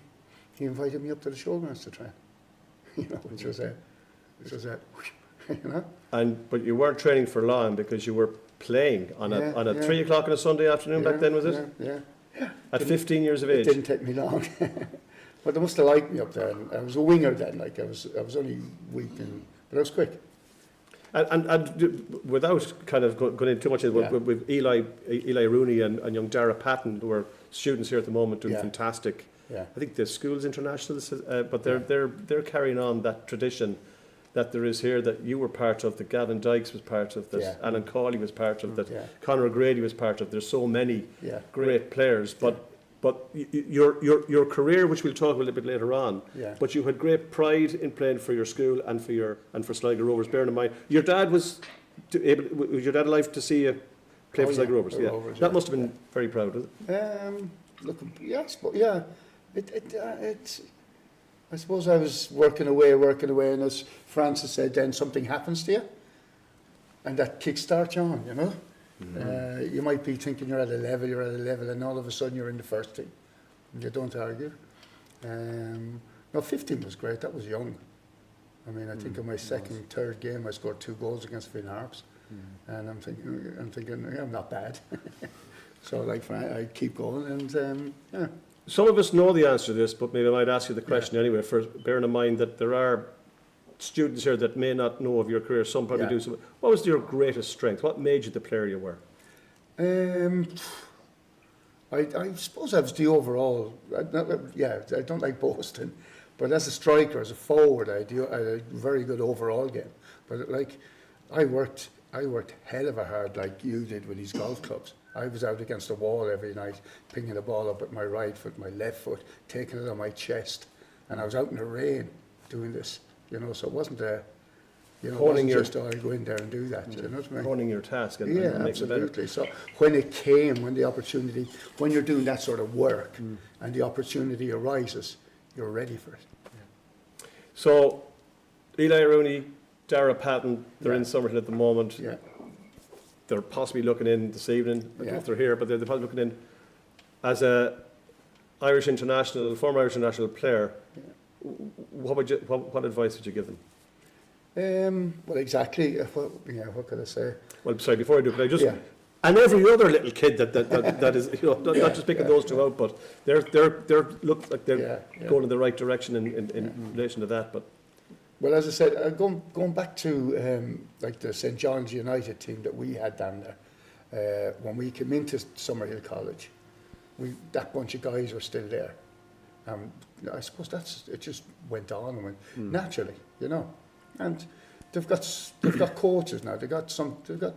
S7: he invited me up to the showgrounds to train, which was you know.
S3: But you weren't training for long because you were playing on a 3 o'clock on a Sunday afternoon back then, was it?
S7: Yeah.
S3: At 15 years of age.
S7: It didn't take me long. But they must have liked me up there. And I was a winger then, like I was only weak, but I was quick.
S3: And without kind of going into too much, with Eli Rooney and young Dara Patton, who are students here at the moment doing fantastic.
S7: Yeah.
S3: I think the school's internationals, but they're carrying on that tradition that there is here, that you were part of, that Gavin Dykes was part of, that Alan Cawley was part of, that Conor O'Grady was part of. There's so many great players, but your career, which we'll talk a little bit later on, but you had great pride in playing for your school and for Sligo Rovers. Bearing in mind, your dad was your dad alive to see you play for Sligo Rovers?
S7: Rovers,
S3: that must have been very proud, was it?
S7: Look, yes, but yeah, it's. I suppose I was working away, and as Francis said, then something happens to you, and that kickstarts you on, you know. Mm-hmm. You might be thinking you're at a level, and all of a sudden you're in the first team, and you don't argue. 15 was great, that was young. I mean, I think in my third game, I scored 2 goals against Finn Harps. And I'm thinking, yeah, I'm not bad. So like I keep going, and yeah.
S3: Some of us know the answer to this, but maybe I might ask you the question anyway, for bearing in mind that there are students here that may not know of your career. Some probably do. So what was your greatest strength? What made you the player you were?
S7: I suppose I was the overall. I don't like boasting, but as a striker, as a forward, I had a very good overall game. But like, I worked hell of a hard, like you did with these golf clubs. I was out against the wall every night, picking the ball up with my right foot, my left foot, taking it on my chest, and I was out in the rain doing this. You know, so it wasn't a, you know,
S3: Honing
S7: just I go in there and do that. You know what I mean?
S3: Honing your task and
S7: Yeah,
S3: make it better.
S7: absolutely. So when it came, when the opportunity, when you're doing that sort of work, and the opportunity arises, you're ready for it.
S3: So Eli Rooney, Dara Patton, they're in Summerhill at the moment.
S7: Yeah.
S3: They're possibly looking in this evening. I don't know if they're here, but they're probably looking in as a Irish international, former Irish international player. What advice would you give them?
S7: Well, exactly. What could I say?
S3: Well, sorry, before I do, could I just and every other little kid that is, you know, not just picking those two out, but they're look like they're going in the right direction in relation to that. But
S7: well, as I said, going back to like the St. John's United team that we had down there, when we came into Summerhill College, that bunch of guys were still there. I suppose it just went on and went naturally, you know. And they've got coaches now. They've got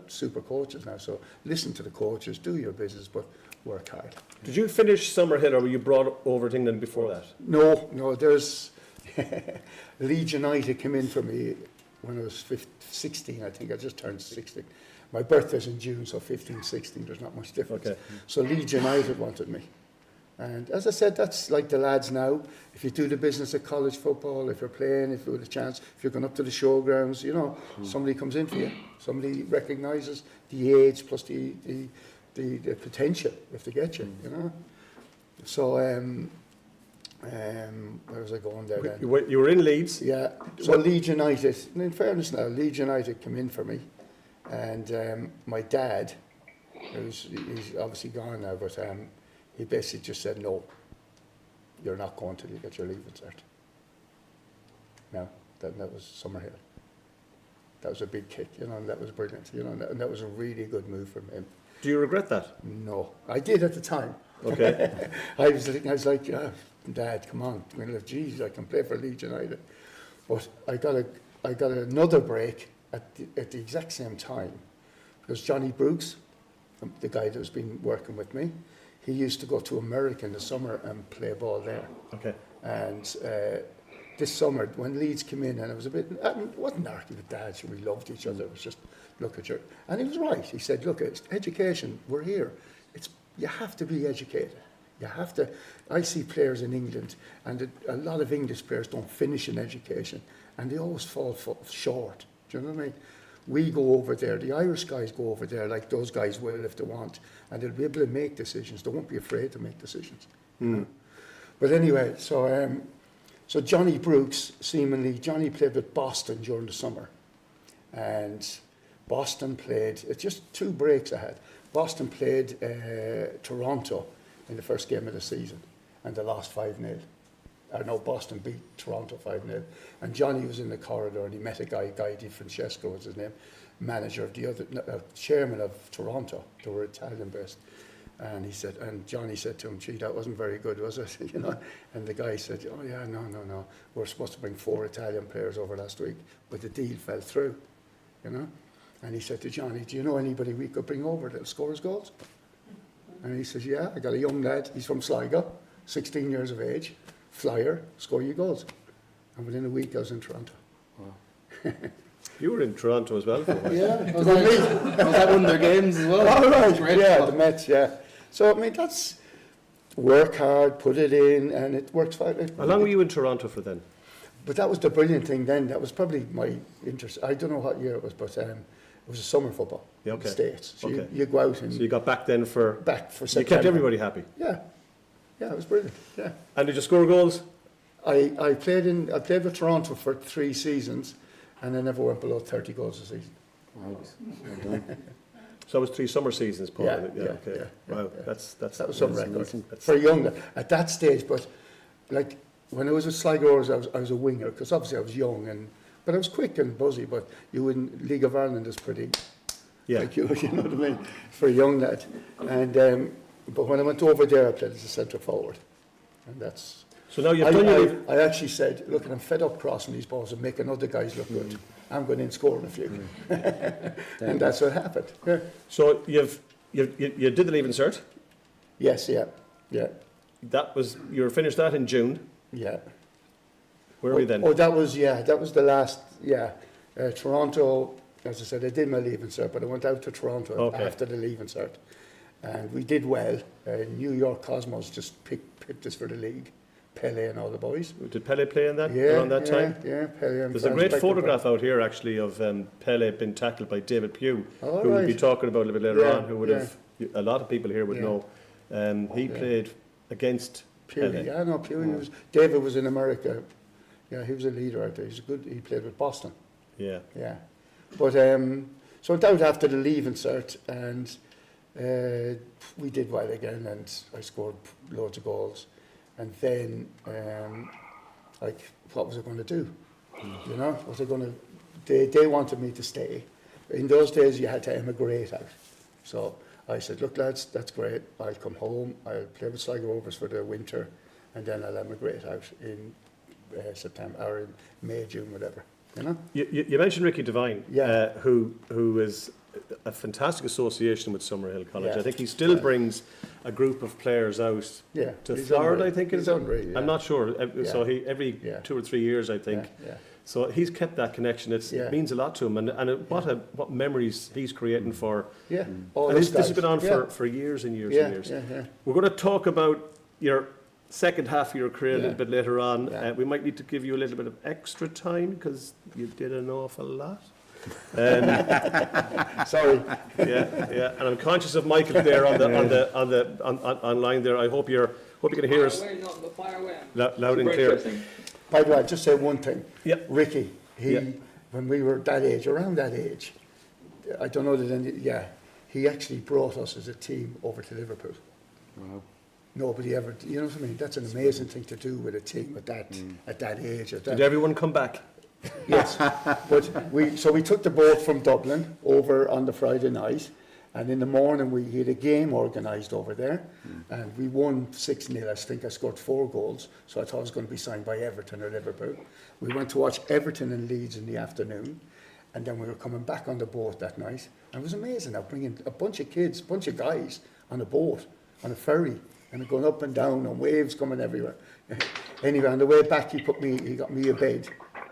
S7: super coaches now. So listen to the coaches, do your business, but work hard.
S3: did you finish Summerhill, or were you brought over to England before that?
S7: No. There's Leeds United came in for me when I was 16. I think I just turned 16. My birthday's in June, so 15, 16. There's not much difference.
S3: Okay.
S7: So Leeds United wanted me. And as I said, that's like the lads now. If you do the business of college football, if you're playing, if you have a chance, if you're going up to the showgrounds, you know, somebody comes in for you. Somebody recognises the age plus the potential if they get you, you know. So, where was I going there then?
S3: You were in Leeds.
S7: Yeah. So Leeds United, in fairness now, Leeds United came in for me. And my dad, he's obviously gone now, but he basically just said, no, you're not going till you get your leaving cert. No, that was Summerhill. That was a big kick, you know, and that was brilliant, you know, and that was a really good move from him.
S3: Do you regret that?
S7: No, I did at the time.
S3: Okay.
S7: I was like, Dad, come on, geez, I can play for Leeds United. But I got another break at the exact same time, because Johnny Brooks, the guy that's been working with me, he used to go to America in the summer and play ball there.
S3: Okay.
S7: And this summer, when Leeds came in, and it was a bit, it wasn't arguing with Dad, so we loved each other. It was just, look at your, and he was right. He said, look, it's education, we're here. You have to be educated. You have to. I see players in England, and a lot of English players don't finish in education, and they always fall short. Do you know what I mean? We go over there, the Irish guys go over there like those guys will if they want, and they'll be able to make decisions. They won't be afraid to make decisions. But anyway, so Johnny Brooks, Johnny played with Boston during the summer. And Boston played, it's just 2 breaks I had. Boston played Toronto in the first game of the season, and they lost 5-0. Boston beat Toronto 5-0. And Johnny was in the corridor, and he met a guy DiFrancesco was his name, manager of the other, chairman of Toronto. They were Italian-based. And Johnny said to him, gee, that wasn't very good, was it? You know? And the guy said, oh yeah, no. We're supposed to bring 4 Italian players over last week, but the deal fell through, you know? And he said to Johnny, do you know anybody we could bring over that'll score us goals? And he says, yeah, I got a young lad, he's from Sligo, 16 years of age, flyer, score you goals. And within a week I was in Toronto.
S3: Wow. You were in Toronto as well.
S7: Yeah,
S6: I was at one of their games as well.
S7: All right,
S6: Great
S7: yeah,
S6: spot.
S7: the Mets, yeah. So, I mean, that's work hard, put it in, and it works fine.
S3: How long were you in Toronto for then?
S7: But that was the brilliant thing then. That was probably my interest. I don't know what year it was, but it was a summer football
S3: Yeah,
S7: in
S3: okay.
S7: the States. So
S3: Okay.
S7: you go out and
S3: So you got back then for
S7: September.
S3: You kept everybody happy.
S7: Yeah, it was brilliant. Yeah,
S3: And did you score goals?
S7: I played with Toronto for 3 seasons, and I never went below 30 goals a season.
S3: So it was 3 summer seasons, Paul.
S7: Yeah,
S3: Okay. Wow,
S7: yeah.
S3: that's
S7: That was some record
S3: that's-
S7: for young at that stage. But like when I was with Sligo Rovers, I was a winger because obviously I was young but I was quick and buzzy. But you in League of Ireland is pretty.
S3: Yeah.
S7: Like you know what I mean, for a young lad. And but when I went over there, I played as a centre forward, and that's.
S3: So now you've done your.
S7: I actually said, look, I'm fed up crossing these balls and making other guys look good. I'm going in and scoring a few, and that's what happened. Yeah.
S3: So you did the Leaving Cert.
S7: Yes, yeah.
S3: That was you were finished that in June.
S7: Yeah.
S3: Where were you then?
S7: Oh, that was the last. Yeah, Toronto. As I said, I did my Leaving Cert, but I went out to Toronto after the Leaving Cert, and we did well. New York Cosmos just picked us for the league. Pele and all the boys.
S3: Did Pele play in that
S7: Yeah,
S3: around that time?
S7: Yeah, Pele. And
S3: There's a great photograph out here actually of Pele being tackled by David Pugh, who we'll be talking about a little bit later on, who would have, a lot of people here would know. He played against Pele.
S7: Yeah, no, Pugh. David was in America. Yeah, he was a leader out there. He played with Boston.
S3: Yeah.
S7: Yeah. But so I went out after the Leaving Cert, and we did well again, and I scored loads of goals. And then, like, what was I going to do? You know, was I going to? They wanted me to stay. In those days, you had to emigrate out. So I said, look, lads, that's great. I'll come home. I'll play with Sligo Rovers for the winter, and then I'll emigrate out in September or in May, June, whatever. You know.
S3: You mentioned Ricky Devine, who is a fantastic association with Summerhill College. I think he still brings a group of players out to Florida. I think
S7: he's unreal.
S3: I'm not sure. So he every 2 or 3 years, I think. So he's kept that connection. It means a lot to him, and what memories he's creating for.
S7: Yeah,
S3: and this has been on for years and years and years. We're going to talk about your second half of your career a little bit later on. We might need to give you a little bit of extra time because you did an awful lot.
S7: Sorry.
S3: Yeah, and I'm conscious of Michael there online there. I hope you can hear us loud and clear.
S7: By the way, I'll just say one thing.
S3: Yeah.
S7: Ricky, when we were that age, around that age, I don't know that he actually brought us as a team over to Liverpool.
S6: Wow.
S7: Nobody ever, you know what I mean? That's an amazing thing to do with a team at that age.
S3: Did everyone come back?
S7: Yes, but we took the boat from Dublin over on the Friday night, and in the morning we had a game organised over there, and we won 6-0. I think I scored 4 goals, so I thought it was going to be signed by Everton or Liverpool. We went to watch Everton and Leeds in the afternoon, and then we were coming back on the boat that night, and it was amazing. Now bringing a bunch of kids, a bunch of guys on a boat, on a ferry, and going up and down, and waves coming everywhere. Anyway, on the way back, he got me a bed,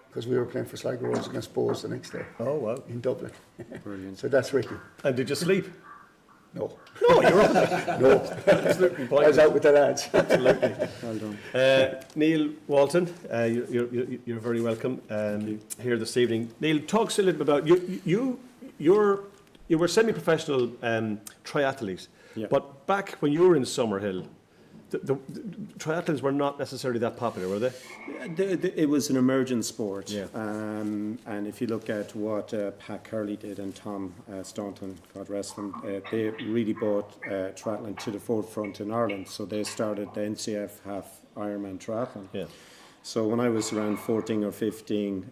S7: because we were playing for Sligo Rovers against Bohs the next day.
S3: Oh, wow.
S7: In Dublin.
S6: Brilliant.
S7: So that's Ricky.
S3: And did you sleep?
S7: No.
S3: No, you're up.
S7: No.
S3: Absolutely.
S7: I was out with the lads.
S3: Absolutely.
S6: Well done.
S3: Neil Walton, you're very welcome here this evening. Neil, talk to us a little bit about you were semi-professional triathlete, but back when you were in Summerhill, the triathlons were not necessarily that popular, were they?
S8: It was an emergent sport,
S3: Yeah.
S8: and if you look at what Pat Curley did and Tom Staunton, God rest them, they really brought triathlon to the forefront in Ireland. So they started the NCF Half Ironman Triathlon.
S3: Yeah.
S8: So when I was around 14 or 15,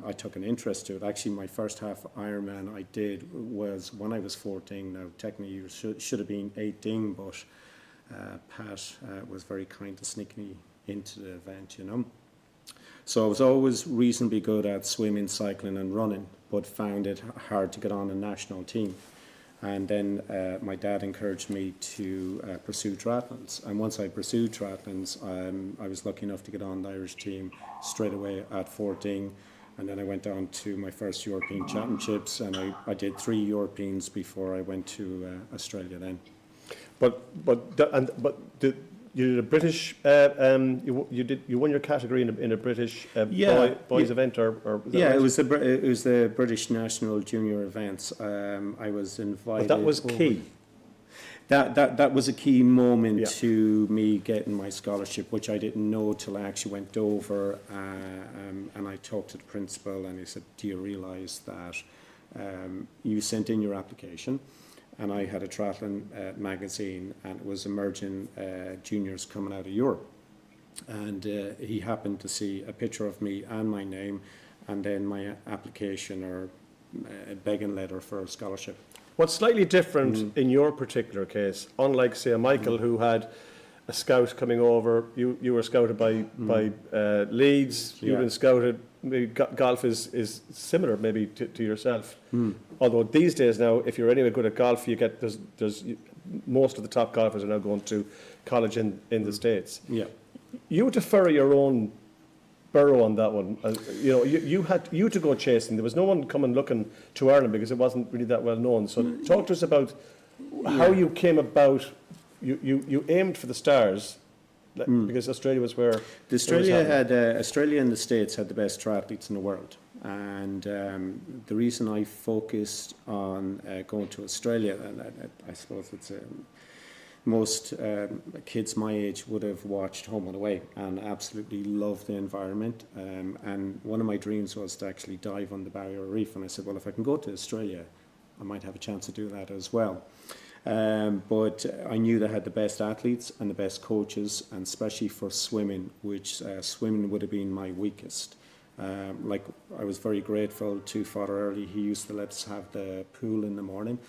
S8: I took an interest to it. Actually, my first half Ironman I did was when I was 14. Now, technically, you should have been 18, but Pat was very kind to sneak me into the event, you know. So I was always reasonably good at swimming, cycling and running, but found it hard to get on a national team. And then my dad encouraged me to pursue triathlons. And once I pursued triathlons, I was lucky enough to get on the Irish team straight away at 14. And then I went on to my first European Championships, and I did 3 Europeans before I went to Australia then.
S3: But you did a British. You won your category in a British boys event, or was that right?
S8: It was the British National Junior events. I was invited.
S3: But that was key.
S8: That was a key moment to me getting my scholarship, which I didn't know till I actually went over, and I talked to the principal, and he said, "Do you realise that you sent in your application, and I had a triathlon magazine, and it was emerging juniors coming out of Europe. And he happened to see a picture of me and my name, and then my application or begging letter for a scholarship.
S3: What's slightly different in your particular case, unlike, say, a Michael who had a scout coming over, you were scouted by Leeds, you've been scouted, maybe golf is similar maybe to yourself. Although these days now, if you're anyway good at golf, you get, there's most of the top golfers are now going to college in the States.
S8: Yeah.
S3: You defer your own burrow on that one. You know, you had to go chasing. There was no one coming looking to Ireland because it wasn't really that well known. So talk to us about how you came about. You aimed for the stars because Australia was where
S8: Australia and the States had the best triathletes in the world, and the reason I focused on going to Australia, and I suppose it's most kids my age would have watched Home and Away and absolutely loved the environment. And one of my dreams was to actually dive on the Barrier Reef. And I said, well, if I can go to Australia, I might have a chance to do that as well. But I knew they had the best athletes and the best coaches, and especially for swimming, which swimming would have been my weakest. Like, I was very grateful to Father Early. He used to let us have the pool in the morning.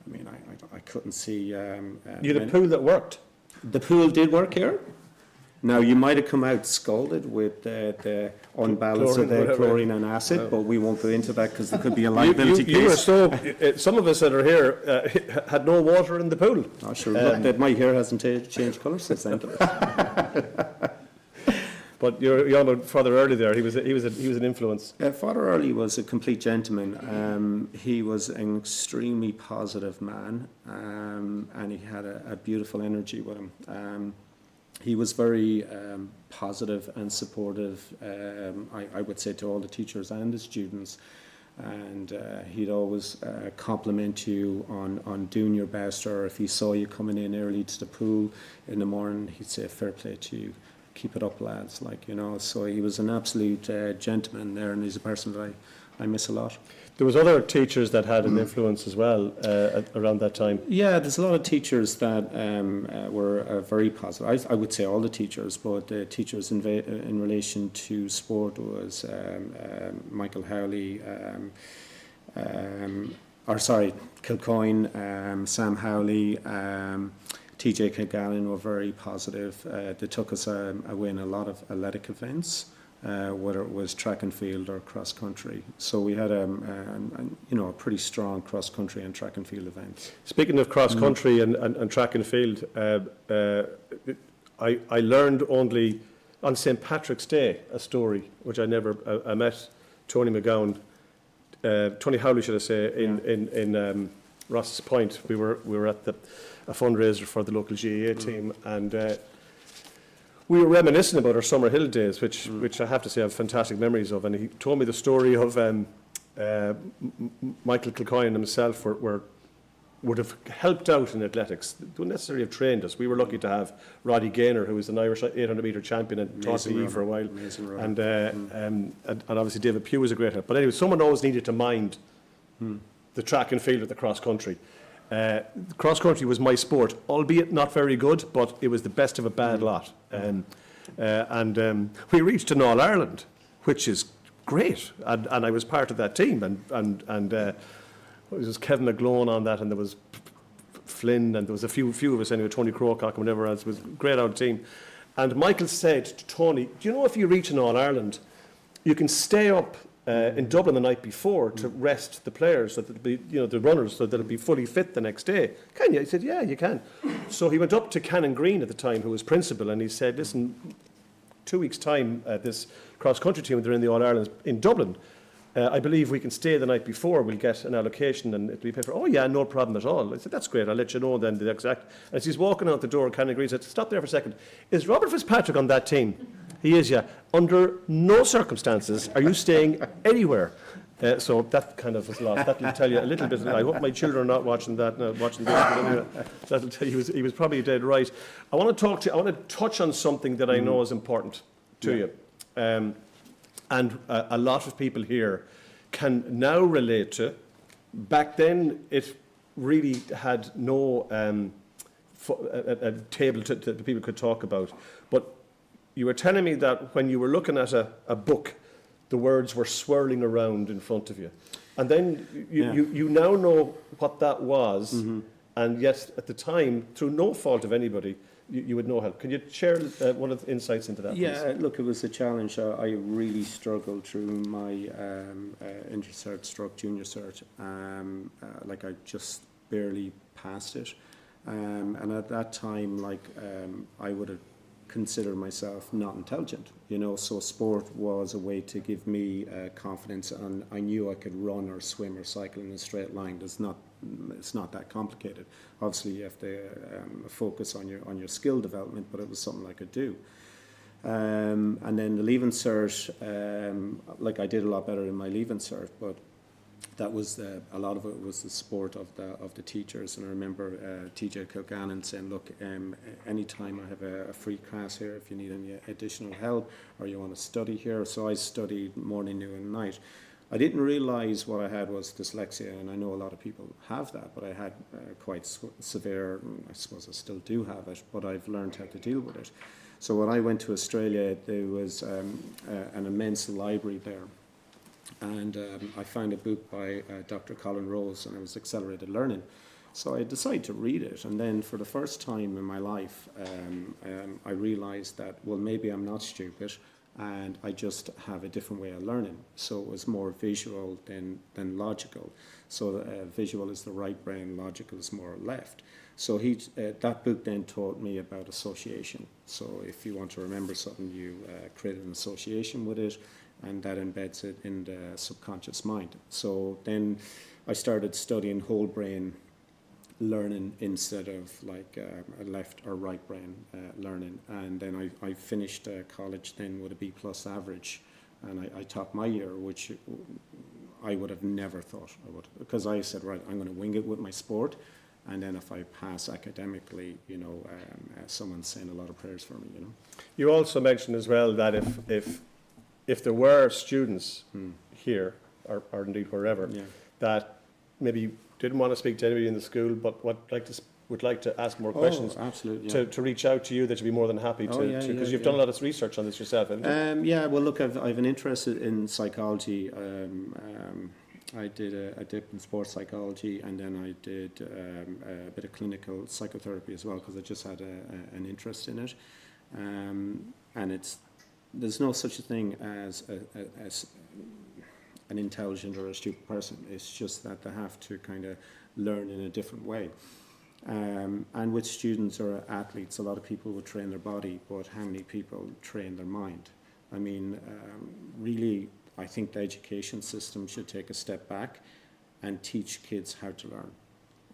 S8: I mean, I couldn't see...
S3: you had a pool that worked?
S8: The pool did work here. Now, you might have come out scalded with the unbalance of the chlorine and acid, but we won't go into that because there could be a liability case.
S3: You were so... some of us that are here had no water in the pool.
S8: Oh, sure. Look, that my hair hasn't changed colour since then.
S3: But you're on about Father Early there. He was an influence.
S8: Father Early was a complete gentleman. He was an extremely positive man, and he had a beautiful energy with him. He was very positive and supportive, I would say, to all the teachers and the students. And he'd always compliment you on doing your best, or if he saw you coming in early to the pool in the morning, he'd say, fair play to you. Keep it up, lads, like, you know. So he was an absolute gentleman there, and he's a person that I miss a lot.
S3: There was other teachers that had an influence as well around that time.
S8: Yeah, there's a lot of teachers that were very positive. I would say all the teachers, but the teachers in relation to sport was Michael Howley, Kilcoyne, Sam Howley, TJ Kilgallen were very positive. They took us away in a lot of athletic events, whether it was track and field or cross country. So we had a pretty strong cross country and track and field events. Speaking of cross country and track and field,
S3: I learned only on St. Patrick's Day a story which I met Tony McGowan, Tony Howley, should I say, in Ross's Point. We were at a fundraiser for the local GAA team, and we were reminiscing about our Summerhill days, which I have to say I have fantastic memories of. And he told me the story of Michael Kilcoyne and himself would have helped out in athletics. They wouldn't necessarily have trained us. We were lucky to have Roddy Gaynor, who was an Irish 800-metre champion and taught the for a while. And obviously David Pugh was a great help. But anyway, someone always needed to mind the track and field at the cross country. Cross country was my sport, albeit not very good, but it was the best of a bad lot. And we reached an All Ireland, which is great. And I was part of that team. And it was Kevin McGlone on that, and there was Flynn, and there was a few of us anyway, Tony Crocock and whatever else. It was a great old team. And Michael said to Tony, do you know if you reach an All Ireland, you can stay up in Dublin the night before to rest the players, so that they'll be, the runners, so that they'll be fully fit the next day. Can you? He said, yeah, you can. So he went up to Canon Green at the time, who was principal, and he said, listen, 2 weeks' time, this cross-country team, they're in the All-Irelands in Dublin. I believe we can stay the night before, we'll get an allocation and it'll be paid for. Oh yeah, no problem at all. I said, that's great, I'll let you know then the exact. As he's walking out the door, Canon Green said, stop there for a second. Is Robert Fitzpatrick on that team? He is, yeah. Under no circumstances are you staying anywhere. So that kind of was lost. That will tell you a little bit. I hope my children are not watching that, watching this. But anyway, that'll tell you he was probably dead right. I want to talk to you. I want to touch on something that I know is important to you, and a lot of people here can now relate to back then it really had no a table that people could talk about. But you were telling me that when you were looking at a book, the words were swirling around in front of you. And then you now know what that was, and yet at the time, through no fault of anybody, you had no help. Can you share one of the insights into that, please?
S8: Yeah, look, it was a challenge. I really struggled through my inter-cert stroke junior cert. Like I just barely passed it. And at that time, I would have considered myself not intelligent, you know, so sport was a way to give me confidence, and I knew I could run or swim or cycle in a straight line. It's not that complicated. Obviously, you have to focus on your skill development, but it was something I could do. And then the Leaving Cert, like I did a lot better in my Leaving Cert, but that was a lot of it was the support of the teachers. And I remember TJ Kilgannon saying, look, anytime I have a free class here, if you need any additional help or you want to study here. So I studied morning, noon and night. I didn't realise what I had was dyslexia, and I know a lot of people have that, but I had quite severe, I suppose I still do have it, but I've learned how to deal with it. So when I went to Australia, there was an immense library there. And I found a book by Dr. Colin Rose, and it was Accelerated Learning. So I decided to read it, and then for the first time in my life, I realised that, well, maybe I'm not stupid, and I just have a different way of learning. So it was more visual than logical. So visual is the right brain, logical is more left. So that book then taught me about association. So if you want to remember something, you create an association with it, and that embeds it in the subconscious mind. So then I started studying whole brain learning instead of like a left or right brain learning. And then I finished college then with a B+ average, and I topped my year, which I would have never thought I would, because I said, right, I'm going to wing it with my sport, and then if I pass academically, you know, someone's saying a lot of prayers for me, you know.
S3: You also mentioned as well that if there were students here, or indeed wherever, that maybe didn't want to speak to anybody in the school, but would like to ask more questions,
S8: absolutely,
S3: to reach out to you, that you'd be more than happy to, because you've done a lot of research on this yourself, haven't you?
S8: Yeah, well, look, I've an interest in psychology. I did a dip in sports psychology, and then I did a bit of clinical psychotherapy as well, because I just had an interest in it. And there's no such a thing as an intelligent or a stupid person. It's just that they have to kind of learn in a different way. And with students or athletes, a lot of people will train their body, but how many people train their mind? I mean, really, I think the education system should take a step back and teach kids how to learn,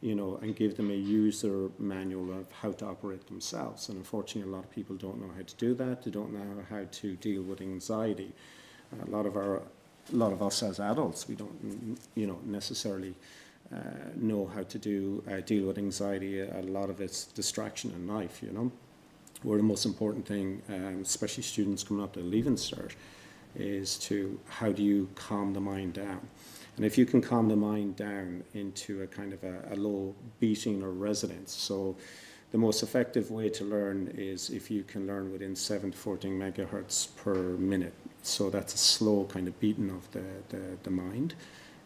S8: you know, and give them a user manual of how to operate themselves. And unfortunately, a lot of people don't know how to do that. They don't know how to deal with anxiety. A lot of us as adults, we don't, you know, necessarily know how to deal with anxiety. A lot of it's distraction in life, you know. Where the most important thing, especially students coming up to Leaving Cert, is to how do you calm the mind down. And if you can calm the mind down into a kind of a low beating or resonance, so the most effective way to learn is if you can learn within 7 to 14 megahertz per minute. So that's a slow kind of beating of the mind.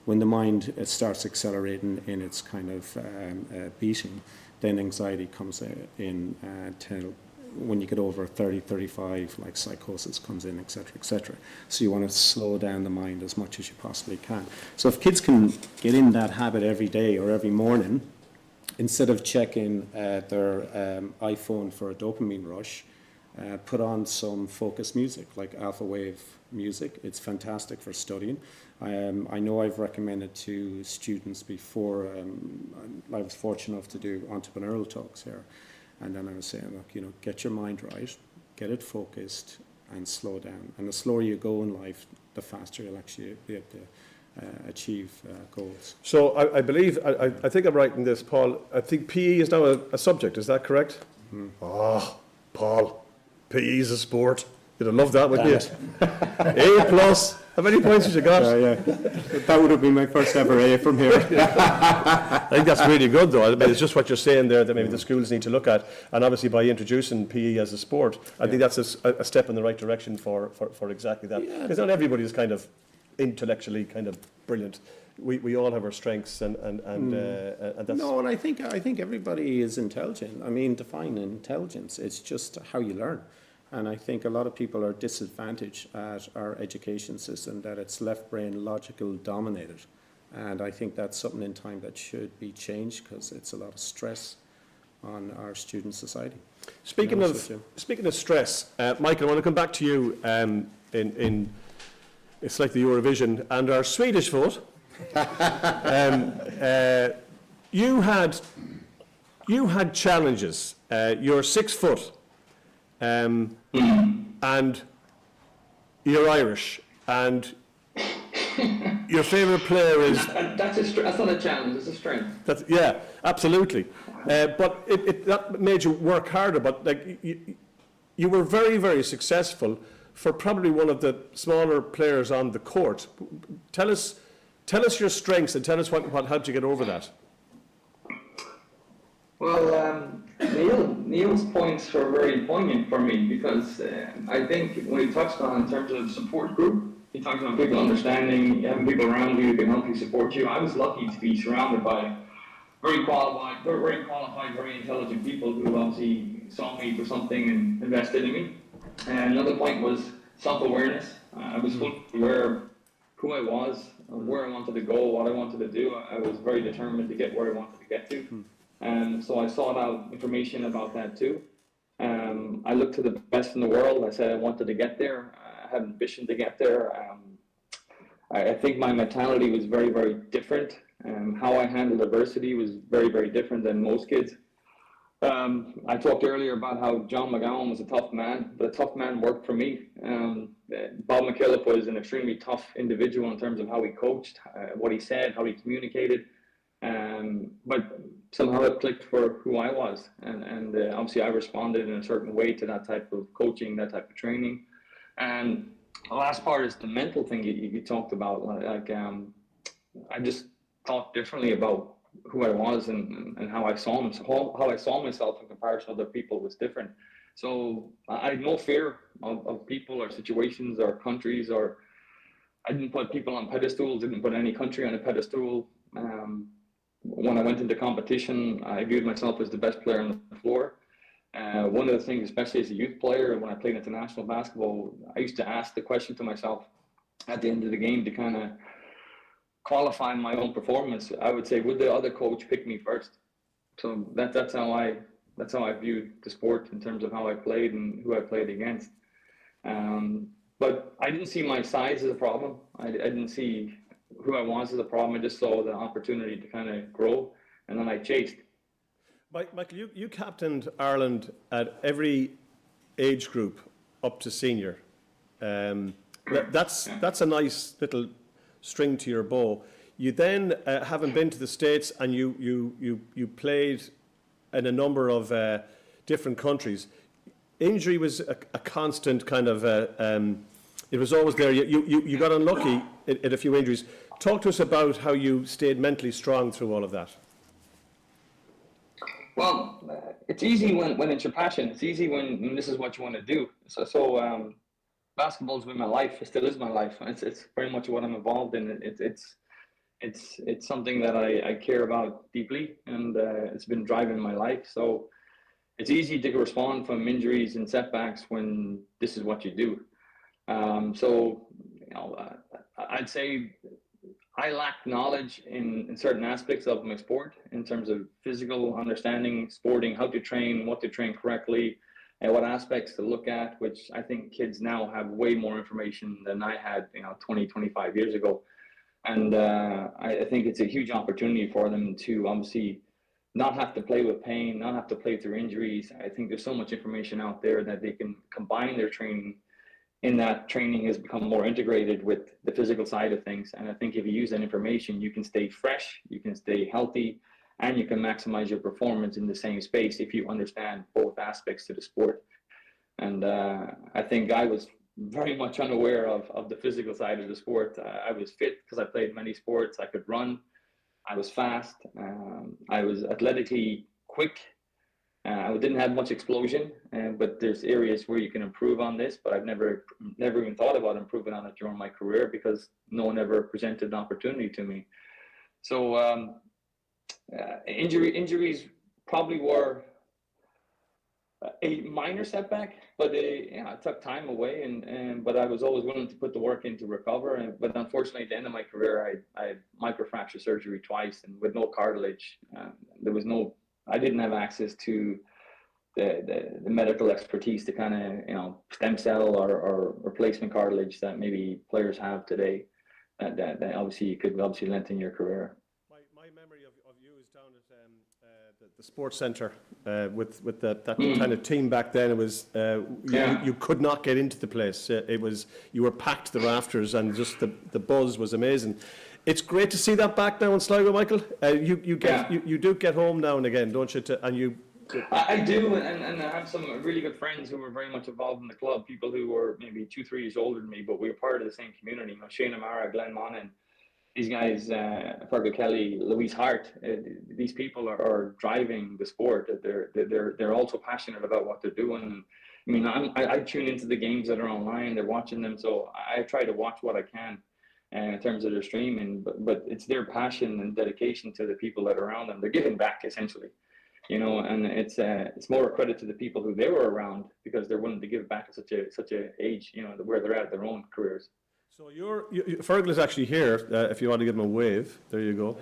S8: When the mind starts accelerating in its kind of beating, then anxiety comes in till when you get over 30, 35, like psychosis comes in, etc., etc. So you want to slow down the mind as much as you possibly can. So if kids can get in that habit every day or every morning, instead of checking their iPhone for a dopamine rush, put on some focused music, like alpha wave music. It's fantastic for studying. I know I've recommended to students before. I was fortunate enough to do entrepreneurial talks here. And then I was saying, look, you know, get your mind right, get it focused, and slow down. And the slower you go in life, the faster you'll actually be able to achieve goals.
S3: So I believe, I think I'm right in this, Paul. I think PE is now a subject, is that correct? Oh, Paul, PE is a sport.
S9: You'd have loved that, wouldn't you? A plus. How many points did you got?
S8: Yeah. That would have been my first ever A from here.
S9: I think that's really good, though. I mean, it's just what you're saying there that maybe the schools need to look at. And obviously, by introducing PE as a sport, I think that's a step in the right direction for exactly that. Because not everybody is kind of intellectually kind of brilliant. We all have our strengths, and that's...
S8: No, and I think everybody is intelligent. I mean, define intelligence. It's just how you learn. And I think a lot of people are disadvantaged at our education system, that it's left brain logical dominated. And I think that's something in time that should be changed, because it's a lot of stress on our student society.
S9: Speaking of stress, Michael, I want to come back to you in it's like the Eurovision and our Swedish vote. You had challenges. You're 6 foot. And you're Irish, and your favourite player is...
S4: That's not a challenge, it's a strength.
S9: Yeah, absolutely. But that made you work harder, but like you were very, very successful for probably one of the smaller players on the court. Tell us your strengths, and tell us what helped you get over that.
S4: Well, Neil's points were very poignant for me, because I think when he touched on in terms of support group, he talked about people understanding, having people around you who can help you support you. I was lucky to be surrounded by very qualified, very intelligent people who obviously saw me for something and invested in me. And another point was self-awareness. I was fully aware of who I was, where I wanted to go, what I wanted to do. I was very determined to get where I wanted to get to. And so I sought out information about that too. I looked to the best in the world. I said I wanted to get there. I had ambition to get there. I think my mentality was very, very different. How I handled adversity was very, very different than most kids. I talked earlier about how John McGowan was a tough man, but a tough man worked for me. Bob McKillop was an extremely tough individual in terms of how he coached, what he said, how he communicated. But somehow it clicked for who I was, and obviously I responded in a certain way to that type of coaching, that type of training. And the last part is the mental thing you talked about. I just thought differently about who I was and how I saw myself in comparison to other people was different. So I had no fear of people or situations or countries, or I didn't put people on pedestals, didn't put any country on a pedestal. When I went into competition, I viewed myself as the best player on the floor. One of the things, especially as a youth player, when I played international basketball, I used to ask the question to myself at the end of the game to kind of qualify my own performance. I would say, would the other coach pick me first? So that's how I viewed the sport in terms of how I played and who I played against. But I didn't see my size as a problem. I didn't see who I was as a problem. I just saw the opportunity to kind of grow, and then I chased.
S9: Michael, you captained Ireland at every age group up to senior. That's a nice little string to your bow. You then, having been to the States, and you played in a number of different countries, injury was a constant kind of, it was always there. You got unlucky at a few injuries. Talk to us about how you stayed mentally strong through all of that.
S4: Well, it's easy when it's your passion. It's easy when this is what you want to do. So basketball's been my life. It still is my life. It's very much what I'm involved in. It's something that I care about deeply, and it's been driving my life. So it's easy to respond from injuries and setbacks when this is what you do. I'd say I lack knowledge in certain aspects of my sport in terms of physical understanding, sporting, how to train, what to train correctly, and what aspects to look at, which I think kids now have way more information than I had, 20, 25 years ago. And I think it's a huge opportunity for them to obviously not have to play with pain, not have to play through injuries. I think there's so much information out there that they can combine their training. In that training has become more integrated with the physical side of things. And I think if you use that information, you can stay fresh, you can stay healthy, and you can maximize your performance in the same space if you understand both aspects to the sport. And I think I was very much unaware of the physical side of the sport. I was fit because I played many sports. I could run. I was fast. I was athletically quick. I didn't have much explosion, but there's areas where you can improve on this. But I've never even thought about improving on it during my career because no one ever presented an opportunity to me. So injuries probably were a minor setback, but it took time away, but I was always willing to put the work in to recover. But unfortunately, at the end of my career, I had microfracture surgery twice, and with no cartilage, I didn't have access to the medical expertise to kind of stem cell or replacement cartilage that maybe players have today. That obviously you could lengthen your career.
S9: My memory of you is down at the sports centre with that kind of team back then. It was you could not get into the place. You were packed to the rafters, and just the buzz was amazing. It's great to see that back now in Sligo, Michael. You do get home now and again, don't you?
S4: I do, and I have some really good friends who were very much involved in the club. People who were maybe 2-3 years older than me, but we were part of the same community. Shane Amara, Glenn Monaghan. These guys, Fergal Kelly, Louise Hart, these people are driving the sport. They're also passionate about what they're doing. I mean, I tune into the games that are online. They're watching them, so I try to watch what I can in terms of their streaming. But it's their passion and dedication to the people that are around them. They're giving back essentially, and it's more a credit to the people who they were around because they're willing to give back at such a age, where they're at their own careers.
S9: So Fergal is actually here. If you want to give him a wave, there you go.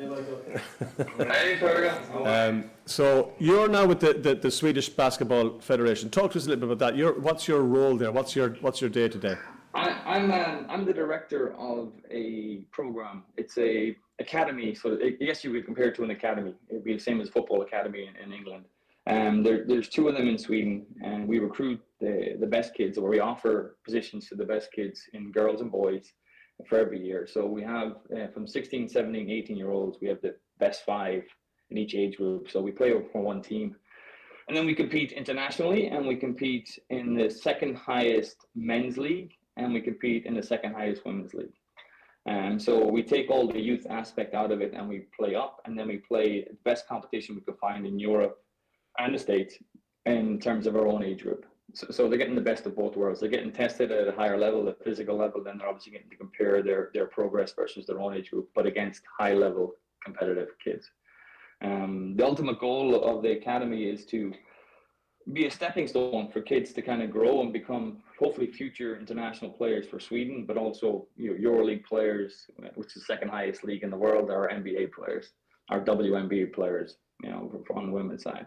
S4: Hey, Fergal.
S9: So you're now with the Swedish Basketball Federation. Talk to us a little bit about that. What's your role there? What's your day to day?
S4: I'm the director of a program. It's a academy. So I guess you would compare it to an academy. It'd be the same as football academy in England. There's 2 of them in Sweden, and we recruit the best kids, or we offer positions to the best kids in girls and boys for every year. So we have from 16, 17, 18-year-olds, we have the best 5 in each age group. So we play for one team. And then we compete internationally, and we compete in the second highest men's league, and we compete in the second highest women's league. So we take all the youth aspect out of it, and we play up, and then we play the best competition we could find in Europe and the States in terms of our own age group. So they're getting the best of both worlds. They're getting tested at a higher level, the physical level, then they're obviously getting to compare their progress versus their own age group, but against high-level competitive kids. The ultimate goal of the academy is to be a stepping stone for kids to kind of grow and become hopefully future international players for Sweden, but also EuroLeague players, which is the second highest league in the world, our NBA players, our WNBA players, on the women's side.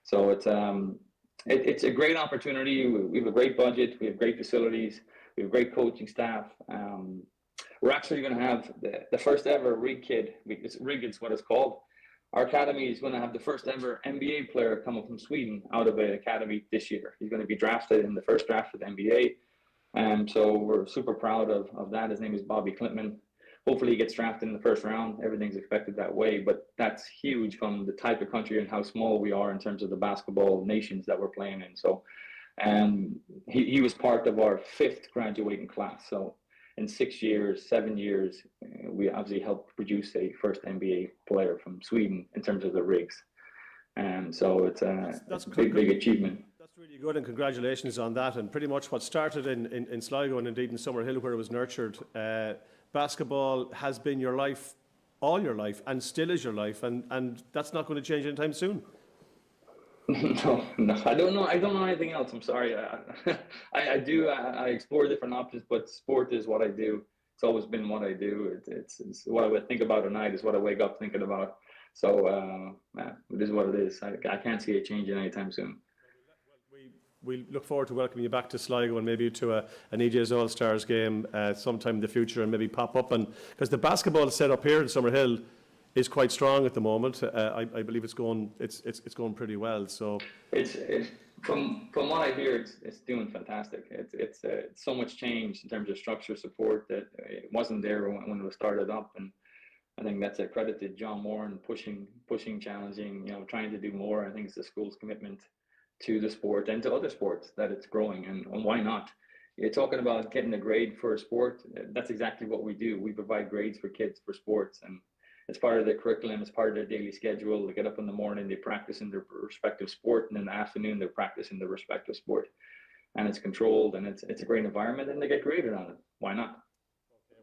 S4: So it's a great opportunity. We have a great budget. We have great facilities. We have great coaching staff. We're actually going to have the first ever Rig kid. Rig is what it's called. Our academy is going to have the first ever NBA player coming from Sweden out of an academy this year. He's going to be drafted in the first draft of the NBA. So we're super proud of that. His name is Bobby Klintman. Hopefully he gets drafted in the first round. Everything's expected that way, but that's huge from the type of country and how small we are in terms of the basketball nations that we're playing in. So he was part of our 5th graduating class. So in 7 years, we obviously helped produce a first NBA player from Sweden in terms of the rigs. So it's a big achievement.
S9: That's really good, and congratulations on that. And pretty much what started in Sligo and indeed in Summerhill, where it was nurtured, basketball has been your life, all your life, and still is your life, and that's not going to change anytime soon.
S4: No, I don't know anything else. I'm sorry. I explore different options, but sport is what I do. It's always been what I do. It's what I would think about at night is what I wake up thinking about. So it is what it is. I can't see it changing anytime soon.
S9: We look forward to welcoming you back to Sligo and maybe to an EJ's All-Stars game sometime in the future, and maybe pop up, and because the basketball set up here in Summerhill is quite strong at the moment. I believe it's going pretty well. So
S4: it's from what I hear, it's doing fantastic. It's so much change in terms of structure, support that it wasn't there when it was started up, and I think that's a credit to John Moore and pushing, challenging, trying to do more. I think it's the school's commitment to the sport and to other sports that it's growing, and why not? You're talking about getting a grade for a sport. That's exactly what we do. We provide grades for kids for sports, and it's part of their curriculum. It's part of their daily schedule. They get up in the morning, they practice in their respective sport, and in the afternoon they practice in their respective sport. And it's controlled, and it's a great environment, and they get graded on it. Why not?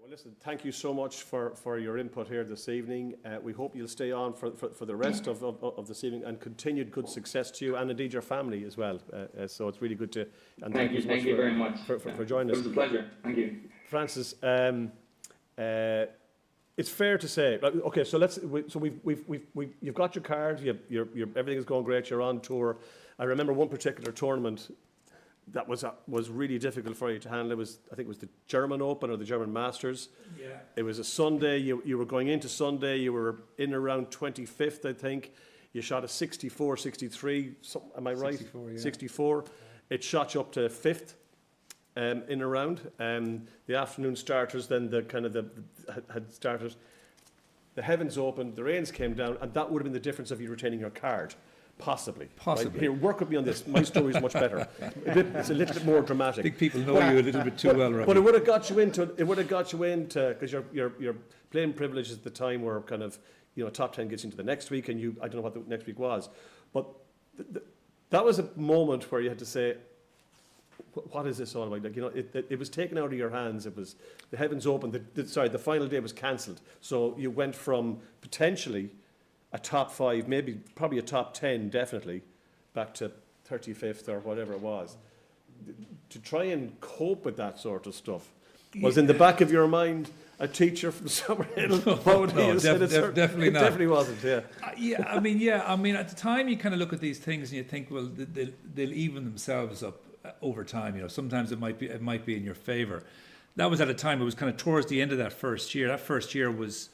S9: Well, listen, thank you so much for your input here this evening. We hope you'll stay on for the rest of this evening, and continued good success to you and indeed your family as well. So it's really good to... And
S4: thank you very much
S9: for joining us.
S4: It was a pleasure. Thank you.
S9: Francis, it's fair to say, okay, so you've got your card, everything is going great, you're on tour. I remember one particular tournament that was really difficult for you to handle. I think it was the German Open or the German Masters. Yeah. It was a Sunday. You were going into Sunday. You were in around 25th, I think. You shot a 64, 63. Am I right?
S5: 64. Yeah.
S9: 64. It shot you up to 5th in a round. The afternoon starters then had started. The heavens opened. The rains came down, and that would have been the difference of you retaining your card. Possibly. Right? Here, work with me on this. My story is much better. It's a little bit more dramatic.
S5: I think people know you a little bit too well, Robbie.
S9: But it would have got you into. Because your playing privileges at the time were kind of, top 10 gets into the next week, and I don't know what the next week was, but that was a moment where you had to say, what is this all about? It was taken out of your hands. It was the heavens opened. The final day was cancelled. So you went from potentially a top 5, probably a top 10, definitely, back to 35th or whatever it was. To try and cope with that sort of stuff, was in the back of your mind a teacher from Summerhill?
S5: Definitely not.
S9: It definitely wasn't, yeah.
S5: I mean, at the time you kind of look at these things and you think, well, they'll even themselves up over time. Sometimes it might be in your favour. That was at a time, it was kind of towards the end of that first year. That first year was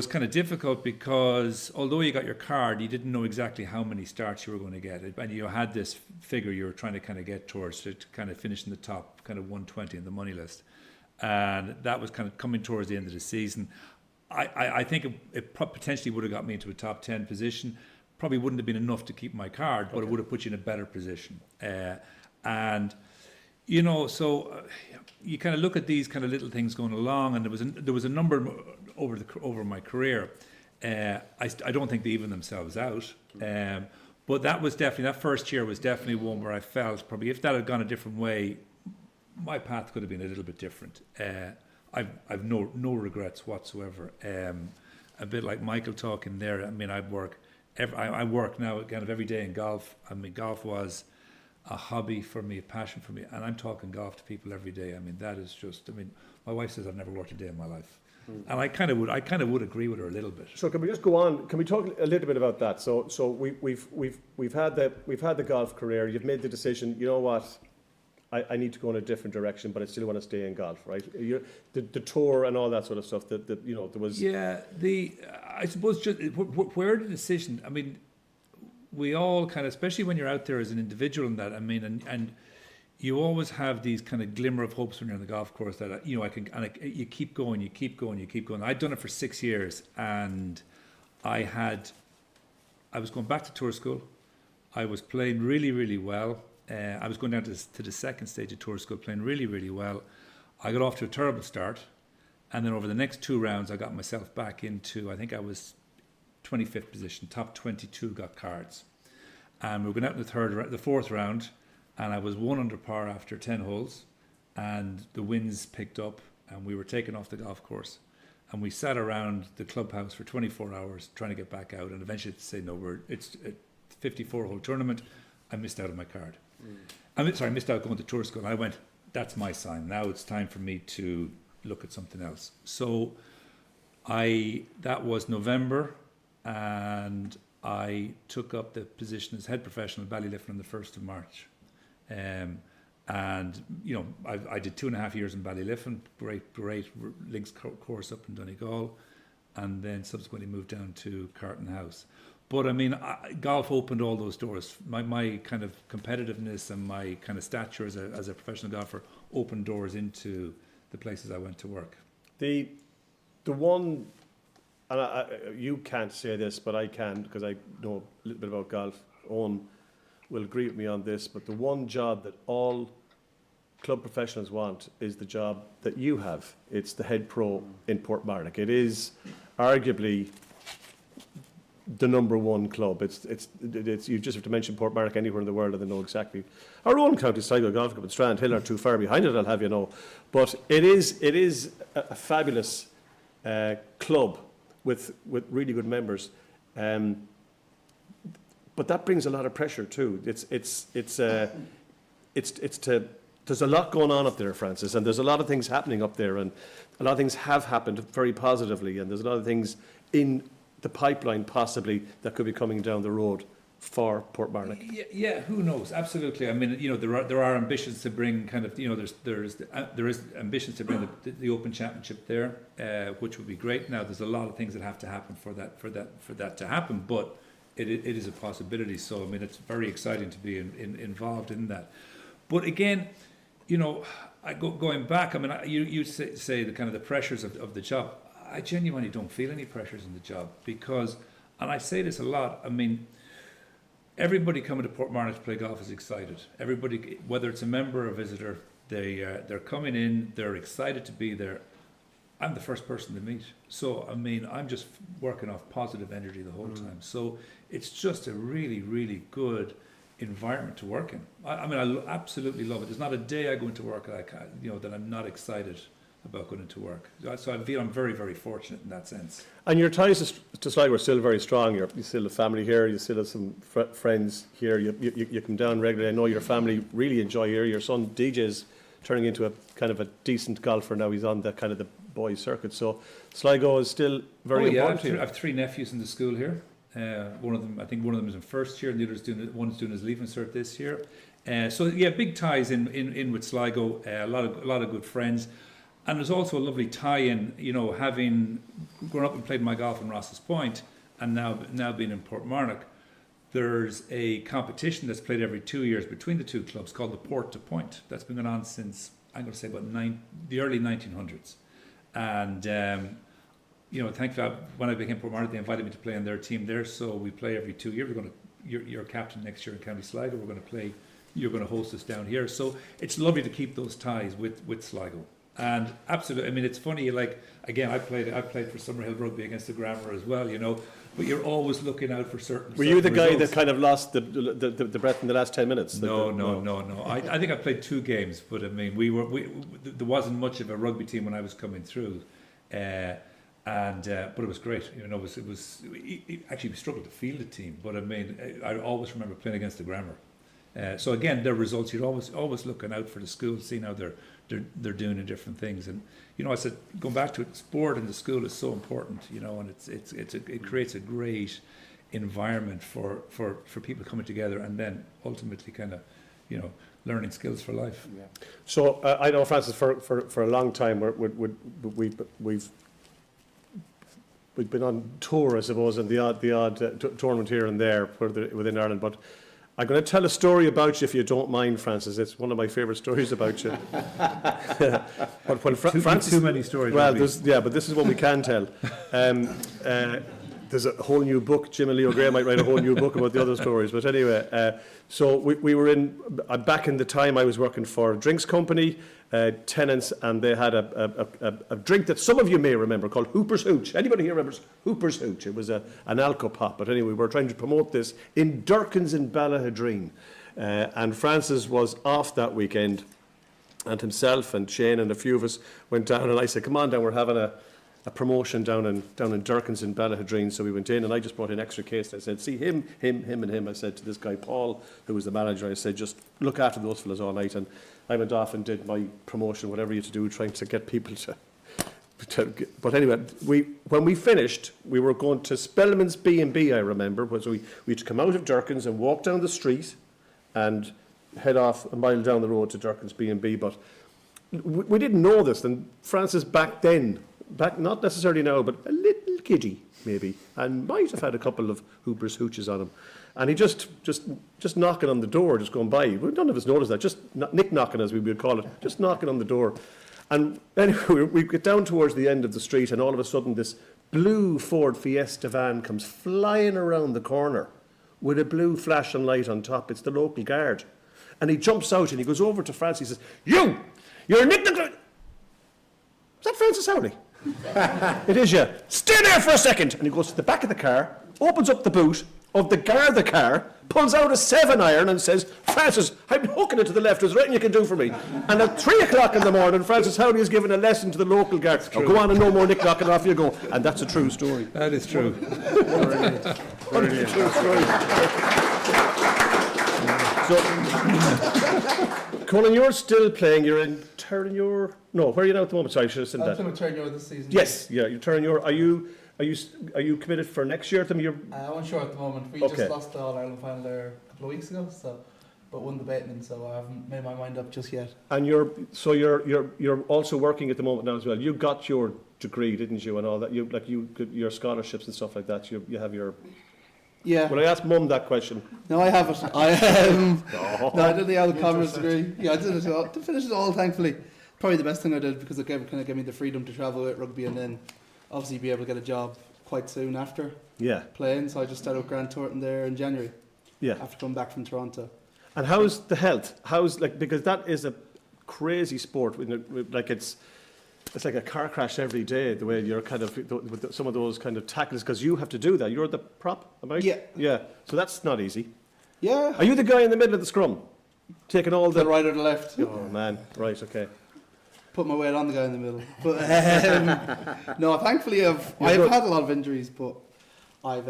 S5: kind of difficult because although you got your card, you didn't know exactly how many starts you were going to get. And you had this figure you were trying to kind of get towards to kind of finish in the top kind of 120 in the money list. And that was kind of coming towards the end of the season. I think it potentially would have got me into a top 10 position. Probably wouldn't have been enough to keep my card, but it would have put you in a better position. So you kind of look at these kind of little things going along, and there was a number over my career. I don't think they even themselves out. But that first year was definitely one where I felt probably if that had gone a different way, my path could have been a little bit different. I've no regrets whatsoever. A bit like Michael talking there. I mean, I work now kind of every day in golf. I mean, golf was a hobby for me, a passion for me, and I'm talking golf to people every day. I mean, that is just. I mean, my wife says I've never worked a day in my life, and I kind of would agree with her a little bit.
S9: So can we just go on? Can we talk a little bit about that? So we've had the golf career. You've made the decision. You know what? I need to go in a different direction, but I still want to stay in golf, right? The tour and all that sort of stuff. There was.
S5: Yeah, I suppose just where the decision. I mean, we all kind of, especially when you're out there as an individual, in that. I mean, and you always have these kind of glimmer of hopes when you're on the golf course that you keep going. I'd done it for 6 years, and I was going back to tour school. I was playing really, really well. I was going down to the second stage of tour school, playing really, really well. I got off to a terrible start, and then over the next 2 rounds, I got myself back into, I think I was 25th position, top 22 got cards. And we were going out in the fourth round, and I was 1 under par after 10 holes, and the winds picked up, and we were taken off the golf course. And we sat around the clubhouse for 24 hours trying to get back out, and eventually to say, no, it's a 54-hole tournament. I missed out on my card. I missed out going to tour school. I went, that's my sign. Now it's time for me to look at something else. So that was November, and I took up the position as head professional at Ballylifton on the 1st of March. And, I did 2.5 years in Ballylifton, great links course up in Donegal, and then subsequently moved down to Carton House. But I mean, golf opened all those doors. My kind of competitiveness and my kind of stature as a professional golfer opened doors into the places I went to work.
S9: The one, and you can't say this, but I can because I know a little bit about golf. will agree with me on this, but the one job that all club professionals want is the job that you have. It's the head pro in Portmarnock. It is arguably the number one club. It's you just have to mention Portmarnock anywhere in the world and they know exactly. Our own county, Sligo Golf Club and Strand Hill are too far behind it, I'll have you know. But it is a fabulous club with really good members. But that brings a lot of pressure too. There's a lot going on up there, Francis, and there's a lot of things happening up there, and a lot of things have happened very positively, and there's a lot of things in the pipeline possibly that could be coming down the road for Portmarnock.
S5: Yeah, who knows? Absolutely. I mean, you know, there are ambitions to bring kind of, you know, there is ambitions to bring the Open Championship there, which would be great. Now, there's a lot of things that have to happen for that to happen, but it is a possibility. So, I mean, it's very exciting to be involved in that. But again, you know, going back, I mean, you say the kind of the pressures of the job. I genuinely don't feel any pressures in the job because, and I say this a lot, I mean, everybody coming to Portmarnock to play golf is excited. Everybody, whether it's a member or a visitor, they're coming in, they're excited to be there. I'm the first person to meet. So, I mean, I'm just working off positive energy the whole time. So it's just a really, really good environment to work in. I mean, I absolutely love it. There's not a day I go into work that I'm not excited about going into work. So I feel I'm very, very fortunate in that sense.
S9: And your ties to Sligo are still very strong. You still have family here. You still have some friends here. You come down regularly. I know your family really enjoy here. Your son DJ's turning into a kind of a decent golfer now. He's on the kind of the boys circuit. So Sligo is still very important to you.
S5: I have three nephews in the school here. One of them is in first year, and the one's doing his leaving cert this year. So yeah, big ties in with Sligo. A lot of good friends, and there's also a lovely tie-in. You know, having grown up and played my golf in Ross's Point, and now being in Portmarnock, there's a competition that's played every 2 years between the two clubs called the Port to Point. That's been going on since I'm going to say about the early 1900s, and. You know, thankfully, when I became Portmarnock, they invited me to play on their team there. So we play every 2 years. You're captain next year in County Sligo. We're going to play. You're going to host us down here. So it's lovely to keep those ties with Sligo. And absolutely, I mean, it's funny. Like again, I played for Summerhill rugby against the Grammar as well. You know, but you're always looking out for certain.
S9: Were you the guy
S5: results.
S9: that kind of lost the breath in the last 10 minutes?
S5: No. I think I played 2 games, but I mean, there wasn't much of a rugby team when I was coming through. But it was great. You know, actually we struggled to field a team, but I mean, I always remember playing against the Grammar. So again, their results, you're always looking out for the school, seeing how they're doing in different things. And you know, I said going back to it, sport in the school is so important. You know, and it creates a great environment for people coming together and then ultimately kind of, you know, learning skills for life.
S9: Yeah. So I know, Francis, for a long time we've been on tour, I suppose, and the odd tournament here and there within Ireland. But I'm going to tell a story about you, if you don't mind, Francis. It's one of my favourite stories about you. But when Francis,
S5: too many stories.
S9: Well, but this is one we can tell. There's a whole new book. Jim and Leo Gray might write a whole new book about the other stories. But anyway, so we were back in the time I was working for a drinks company, tenants, and they had a drink that some of you may remember called Hooper's Hooch. Anybody here remembers Hooper's Hooch? It was an alco-pop. But anyway, we were trying to promote this in Durkins in Ballahadreen. And Francis was off that weekend, and himself and Shane and a few of us went down, and I said, come on down, we're having a promotion down in Durkins in Ballahadreen. So we went in, and I just brought an extra case. I said, see him, and him. I said to this guy, Paul, who was the manager, I said, just look after those fellas all night. And I went off and did my promotion, whatever you had to do, trying to get people to but anyway, when we finished, we were going to Spellman's B&B, I remember. So we had to come out of Durkins and walk down the street and head off a mile down the road to Durkins B&B. But we didn't know this. And Francis back not necessarily now, but a little kiddie maybe, and might have had a couple of Hooper's Hooches on him. And he just knocking on the door, just going by. None of us noticed that, just nick knocking, as we would call it, just knocking on the door. And anyway, we get down towards the end of the street, and all of a sudden this blue Ford Fiesta van comes flying around the corner with a blue flashing light on top. It's the local guard. And he jumps out and he goes over to Francis. He says, you're Nick the... Is that Francis Howley? It is, yeah. Stay there for a second. And he goes to the back of the car, opens up the boot of the car, pulls out a 7-iron and says, Francis, I'm hooking it to the left. There's nothing you can do for me. And at 3 o'clock in the morning, Francis Howley is given a lesson to the local guard. Oh, go on and no more nick-knocking, off you go. And that's a true story.
S5: That is true.
S7: Brilliant.
S9: True story. So, Conan, you're still playing. You're in Turnior. No, where are you now at the moment? Sorry, I should have said that.
S6: I'm Turnior this season.
S9: Yes, yeah, you're Turnior. Are you committed for next year? You're
S6: I'm unsure at the moment. We
S9: Okay.
S6: just lost the All-Ireland final there a couple of weeks ago, but won the Bateman, so I haven't made my mind up just yet.
S9: and you're also working at the moment now as well. You got your degree, didn't you, and all that. You got your scholarships and stuff like that. You have your.
S6: Yeah.
S9: When I asked Mum that question,
S6: No, I haven't. I did the Alec Commerce degree. Yeah, I did it all. To finish it all, thankfully. Probably the best thing I did because it kind of gave me the freedom to travel with rugby and then obviously be able to get a job quite soon after
S9: yeah,
S6: playing. So I just started with Grant Thornton there in January
S9: yeah.
S6: after coming back from Toronto.
S9: And how's the health? Because that is a crazy sport. Like it's like a car crash every day. The way you're kind of with some of those kind of tackles, because you have to do that. You're the prop, am I?
S6: Yeah.
S9: Yeah. So that's not easy.
S6: Yeah.
S9: Are you the guy in the middle of the scrum, taking all
S6: The
S9: the?
S6: right or the left.
S9: Oh man, right, okay.
S6: Put my weight on the guy in the middle. But no, thankfully I've had a lot of injuries, but I've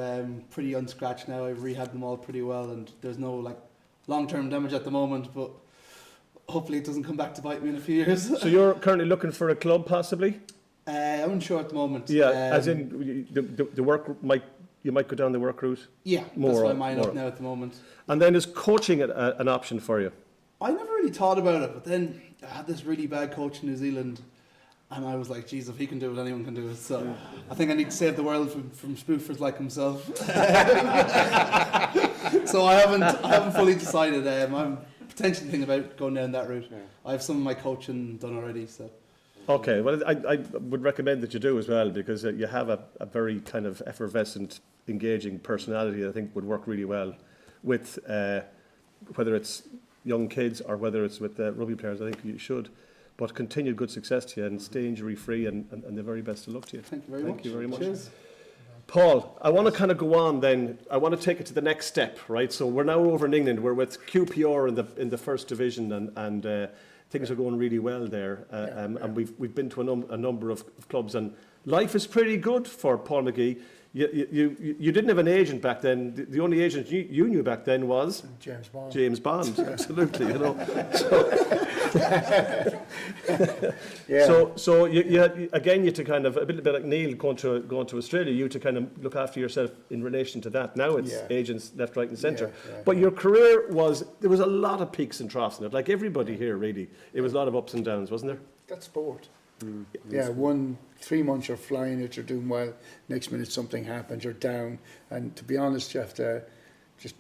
S6: pretty unscratched now. I've rehabbed them all pretty well, and there's no like long-term damage at the moment. But hopefully it doesn't come back to bite me in a few years.
S9: So you're currently looking for a club, possibly?
S6: I'm unsure at the moment.
S9: Yeah, as in the work you might go down the work route.
S6: Yeah,
S9: More
S6: that's
S9: or-
S6: my mind
S9: more.
S6: up now at the moment.
S9: And then is coaching an option for you?
S6: I never really thought about it, but then I had this really bad coach in New Zealand, and I was like, geez, if he can do it, anyone can do it. So I think I need to save the world from spoofers like himself. So I haven't fully decided. I'm potentially thinking about going down that route.
S7: Yeah.
S6: I have some of my coaching done already, so.
S9: Okay, well, I would recommend that you do as well, because you have a very kind of effervescent, engaging personality that I think would work really well with whether it's young kids or whether it's with rugby players. I think you should. But continued good success to you and stay injury-free and the very best of luck to you.
S6: Thank you very much.
S9: Thank you very much.
S6: Cheers.
S9: Paul, I want to kind of go on then. I want to take it to the next step, right? So we're now over in England. We're with QPR in the first division, and things are going really well there. And we've been to a number of clubs, and life is pretty good for Paul McGee. You didn't have an agent back then. The only agent you knew back then was
S7: James Bond.
S9: James Bond. Absolutely, you know.
S7: Yeah.
S9: So you had, again, you had to kind of, a bit like Neil going to Australia, you to kind of look after yourself in relation to that. Now it's
S7: Yeah.
S9: agents left, right and centre.
S7: Yeah.
S9: But your career there was a lot of peaks and troughs in it, like everybody here really. It was a lot of ups and downs, wasn't there?
S7: That's sport. Yeah, 3 months you're flying it, you're doing well. Next minute something happens, you're down. And to be honest, you have to just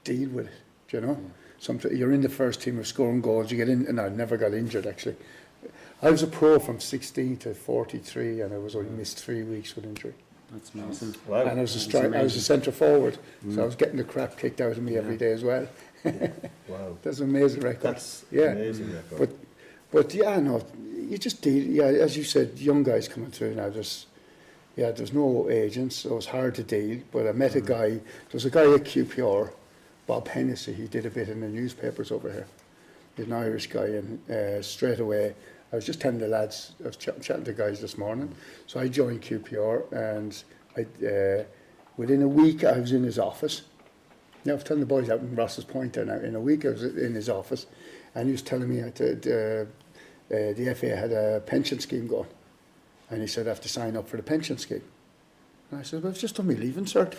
S7: deal with it, you know. Sometimes you're in the first team of scoring goals, you get in, and I never got injured actually. I was a pro from 16 to 43, and I was only missed 3 weeks with injury.
S8: That's amazing.
S9: Wow.
S7: And I was a centre forward, so I was getting the crap kicked out of me every day as well.
S9: Wow.
S7: That's an amazing record.
S9: That's
S7: Yeah.
S9: amazing record.
S7: But yeah, no, you just deal. Yeah, as you said, young guys coming through now. There's no agents, so it's hard to deal. But I met a guy. There's a guy at QPR, Bob Hennessy. He did a bit in the newspapers over here. He's an Irish guy, and straight away, I was just telling the lads. I was chatting to guys this morning. So I joined QPR, and within a week I was in his office. Now I was telling the boys out in Ross's Point there. Now in a week I was in his office, and he was telling me that the FA had a pension scheme going, and he said I have to sign up for the pension scheme. And I said, well, I've just done my leaving cert.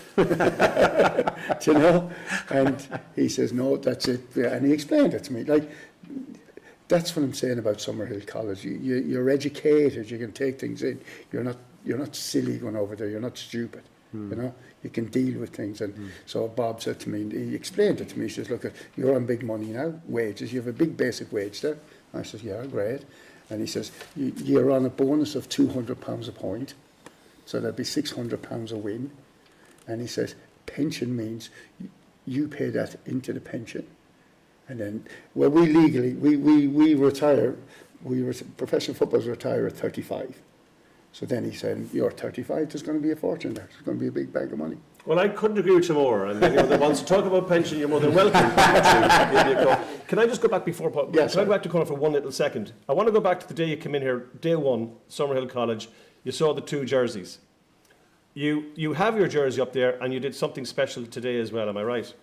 S7: Do you know? And he says, no, that's it. Yeah, and he explained it to me. Like, that's what I'm saying about Summerhill College. You're educated. You can take things in. You're not silly going over there. You're not stupid. You know, you can deal with things. And so Bob said to me, he explained it to me. He says, look, you're on big money now, wages. You have a big basic wage there. I says, yeah, great. And he says, you're on a bonus of £200 a point. So that'd be £600 a win. And he says, pension means you pay that into the pension. And then, well, we legally, we retire, professional footballers retire at 35. So then he said, you're 35, there's going to be a fortune there. There's going to be a big bag of money.
S9: Well, I couldn't agree with you more. And anyone that wants to talk about pension, you're more than welcome. Can I just go back before?
S7: Yes,
S9: can I go back to Conan for one little second? I want to go back to the day you came in here, day one, Summerhill College. You saw the 2 jerseys. You have your jersey up there, and you did something special today as well. Am I right?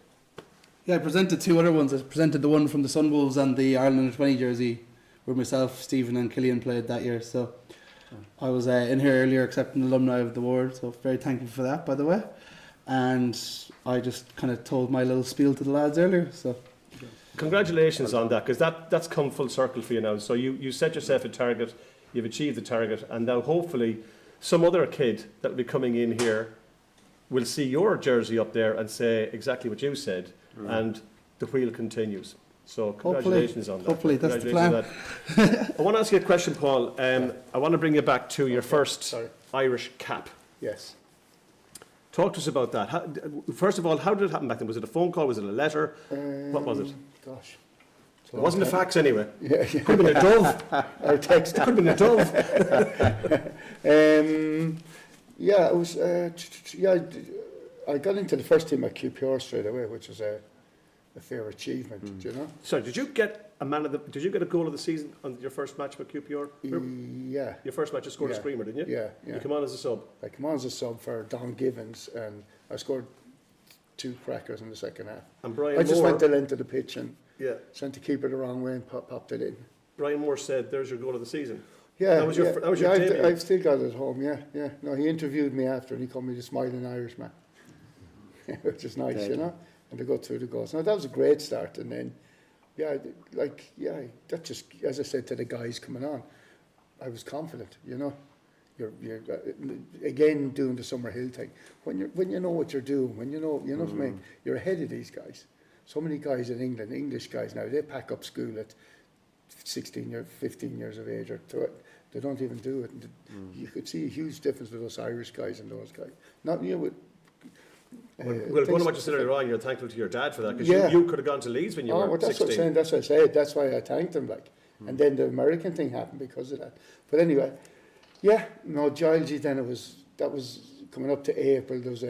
S6: Yeah, I presented 2 other ones. I presented the one from the Sunwolves and the Ireland under 20 jersey, where myself, Stephen and Killian played that year. So I was in here earlier accepting the Alumni of the Award, so very thankful for that, by the way. And I just kind of told my little spiel to the lads earlier. So
S9: Congratulations on that, because that's come full circle for you now. So you set yourself a target, you've achieved the target, and now hopefully some other kid that will be coming in here will see your jersey up there and say exactly what you said, and the wheel continues. So congratulations on that.
S6: Hopefully, that's the plan.
S9: I want to ask you a question, Paul. I want to bring you back to your first Irish cap.
S7: Yes.
S9: Talk to us about that. First of all, how did it happen back then? Was it a phone call? Was it a letter? What was it?
S7: Gosh.
S9: It wasn't a fax anyway.
S7: Yeah.
S9: Could have been a dove.
S7: Or text.
S9: It could have been a dove.
S7: Yeah, it was. I got into the first team at QPR straight away, which was a fair achievement. Do you know?
S9: So, did you get Did you get a goal of the season on your first match with QPR?
S7: Yeah.
S9: Your first match, you scored a
S7: Yeah.
S9: screamer, didn't you?
S7: Yeah.
S9: You come on as a sub.
S7: I came on as a sub for Don Givens, and I scored 2 crackers in the second half.
S9: And Brian
S7: I just
S9: Moore,
S7: went the length of the pitch and
S9: yeah.
S7: sent the keeper the wrong way and popped it in.
S9: Brian Moore said, "There's your goal of the season."
S7: Yeah,
S9: That was your debut.
S7: I've still got it at home. Yeah. No, he interviewed me after, and he called me the smiling Irishman, which is nice, you know. And to go through the goals. Now that was a great start, and then, that just, as I said to the guys coming on, I was confident, you know. You're again doing the Summerhill thing. When you know what you're doing, when you know what I mean, you're ahead of these guys. So many guys in England, English guys now, they pack up school at 16 or 15 years of age, or they don't even do it. And you could see a huge difference with us Irish guys and those guys. Not you with.
S9: Well, going to what you said earlier on, you're thankful to your dad for that, because you could have gone to Leeds when you were 16.
S7: That's what I'm saying. That's what I said. That's why I thanked him. And then the American thing happened because of that. But anyway, Gilesy. Then that was coming up to April. There was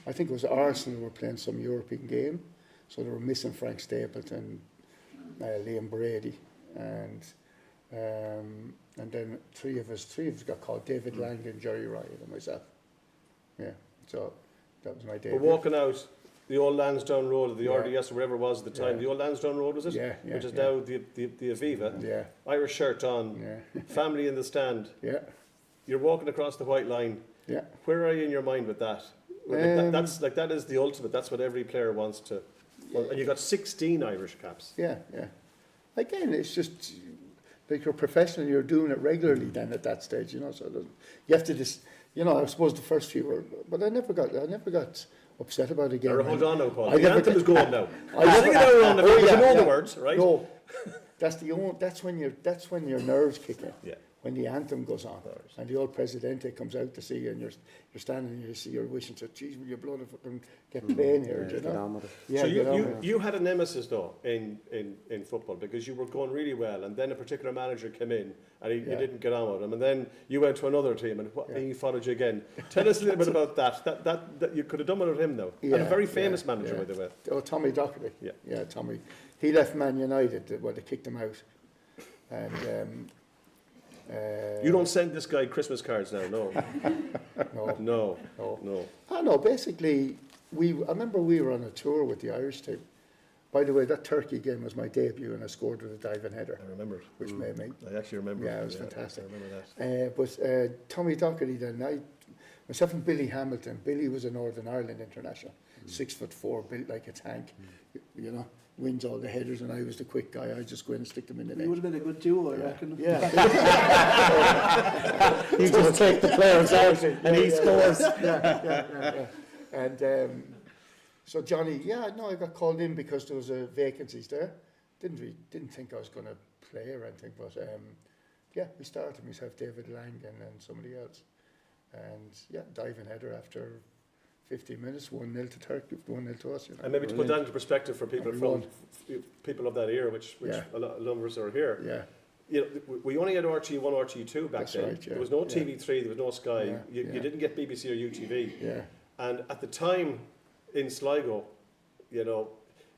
S7: I think it was Arsenal were playing some European game, so they were missing Frank Stapleton, Liam Brady, and then three of us got called: David Langan, Jerry Ryan, and myself. Yeah. So that was my day.
S9: We're walking out the old Lansdowne Road, or the RDS, or whatever it was at the time. The old Lansdowne Road, was it?
S7: Yeah.
S9: Which is now the Aviva.
S7: Yeah.
S9: Irish shirt on.
S7: Yeah.
S9: Family in the stand.
S7: Yeah.
S9: You're walking across the white line.
S7: Yeah.
S9: Where are you in your mind with that? That is the ultimate. That's what every player wants to. Well, and you got 16 Irish caps.
S7: Yeah. Again, it's just like you're professional. You're doing it regularly. Then at that stage, you know. So you have to just. You know, I suppose the first few were, but I never got upset about it again.
S9: Hold on now, Paul.
S7: The
S9: anthem is going now.
S7: Sing
S9: it out on the you know the words, right?
S7: No, that's when your nerves kick in.
S9: Yeah.
S7: When the anthem goes on, and the old Presidente comes out to see you, and you're standing and you're wishing, so, geez, will your blood fucking get playing here, you know?
S9: So you had a nemesis though in football, because you were going really well, and then a particular manager came in and he didn't get on with him, and then you went to another team and he followed you again. Tell us a little bit about that you could have done without him though. And a very famous manager, by the way.
S7: Oh, Tommy Docherty.
S9: Yeah,
S7: Tommy. He left Man United. They kicked him out, and.
S9: You don't send this guy Christmas cards now, no. No.
S7: I know. Basically, I remember we were on a tour with the Irish team. By the way, that Turkey game was my debut, and I scored with a diving header.
S9: I remember it.
S7: Which made me.
S9: I actually remember.
S7: Yeah, it was fantastic.
S9: I remember that.
S7: But Tommy Docherty then, myself and Billy Hamilton. Billy was a Northern Ireland international, 6'4", built like a tank. You know. Wins all the headers, and I was the quick guy. I just go in and stick them in the net.
S6: You would have been a good duo, I reckon.
S7: Yeah.
S6: You just take the players out and he scores.
S7: Yeah. And so Johnny, I got called in because there was a vacancies there. Didn't think I was going to play or anything, but we started myself, David Langan, and somebody else, and diving header after 15 minutes, 1-0 to Turkey, 1-0 to us. You know.
S9: And maybe to put that into perspective for people
S7: We
S9: from
S7: won.
S9: people of that era, which
S7: Yeah.
S9: a lot of us are here.
S7: Yeah,
S9: You know, we only had RTE1, RTE2 back
S7: That's
S9: then.
S7: right, yeah.
S9: There was no
S7: Yeah.
S9: TV3, there was no Sky.
S7: Yeah,
S9: You
S7: yeah.
S9: didn't get BBC or UTV.
S7: yeah,
S9: And at the time in Sligo, you know,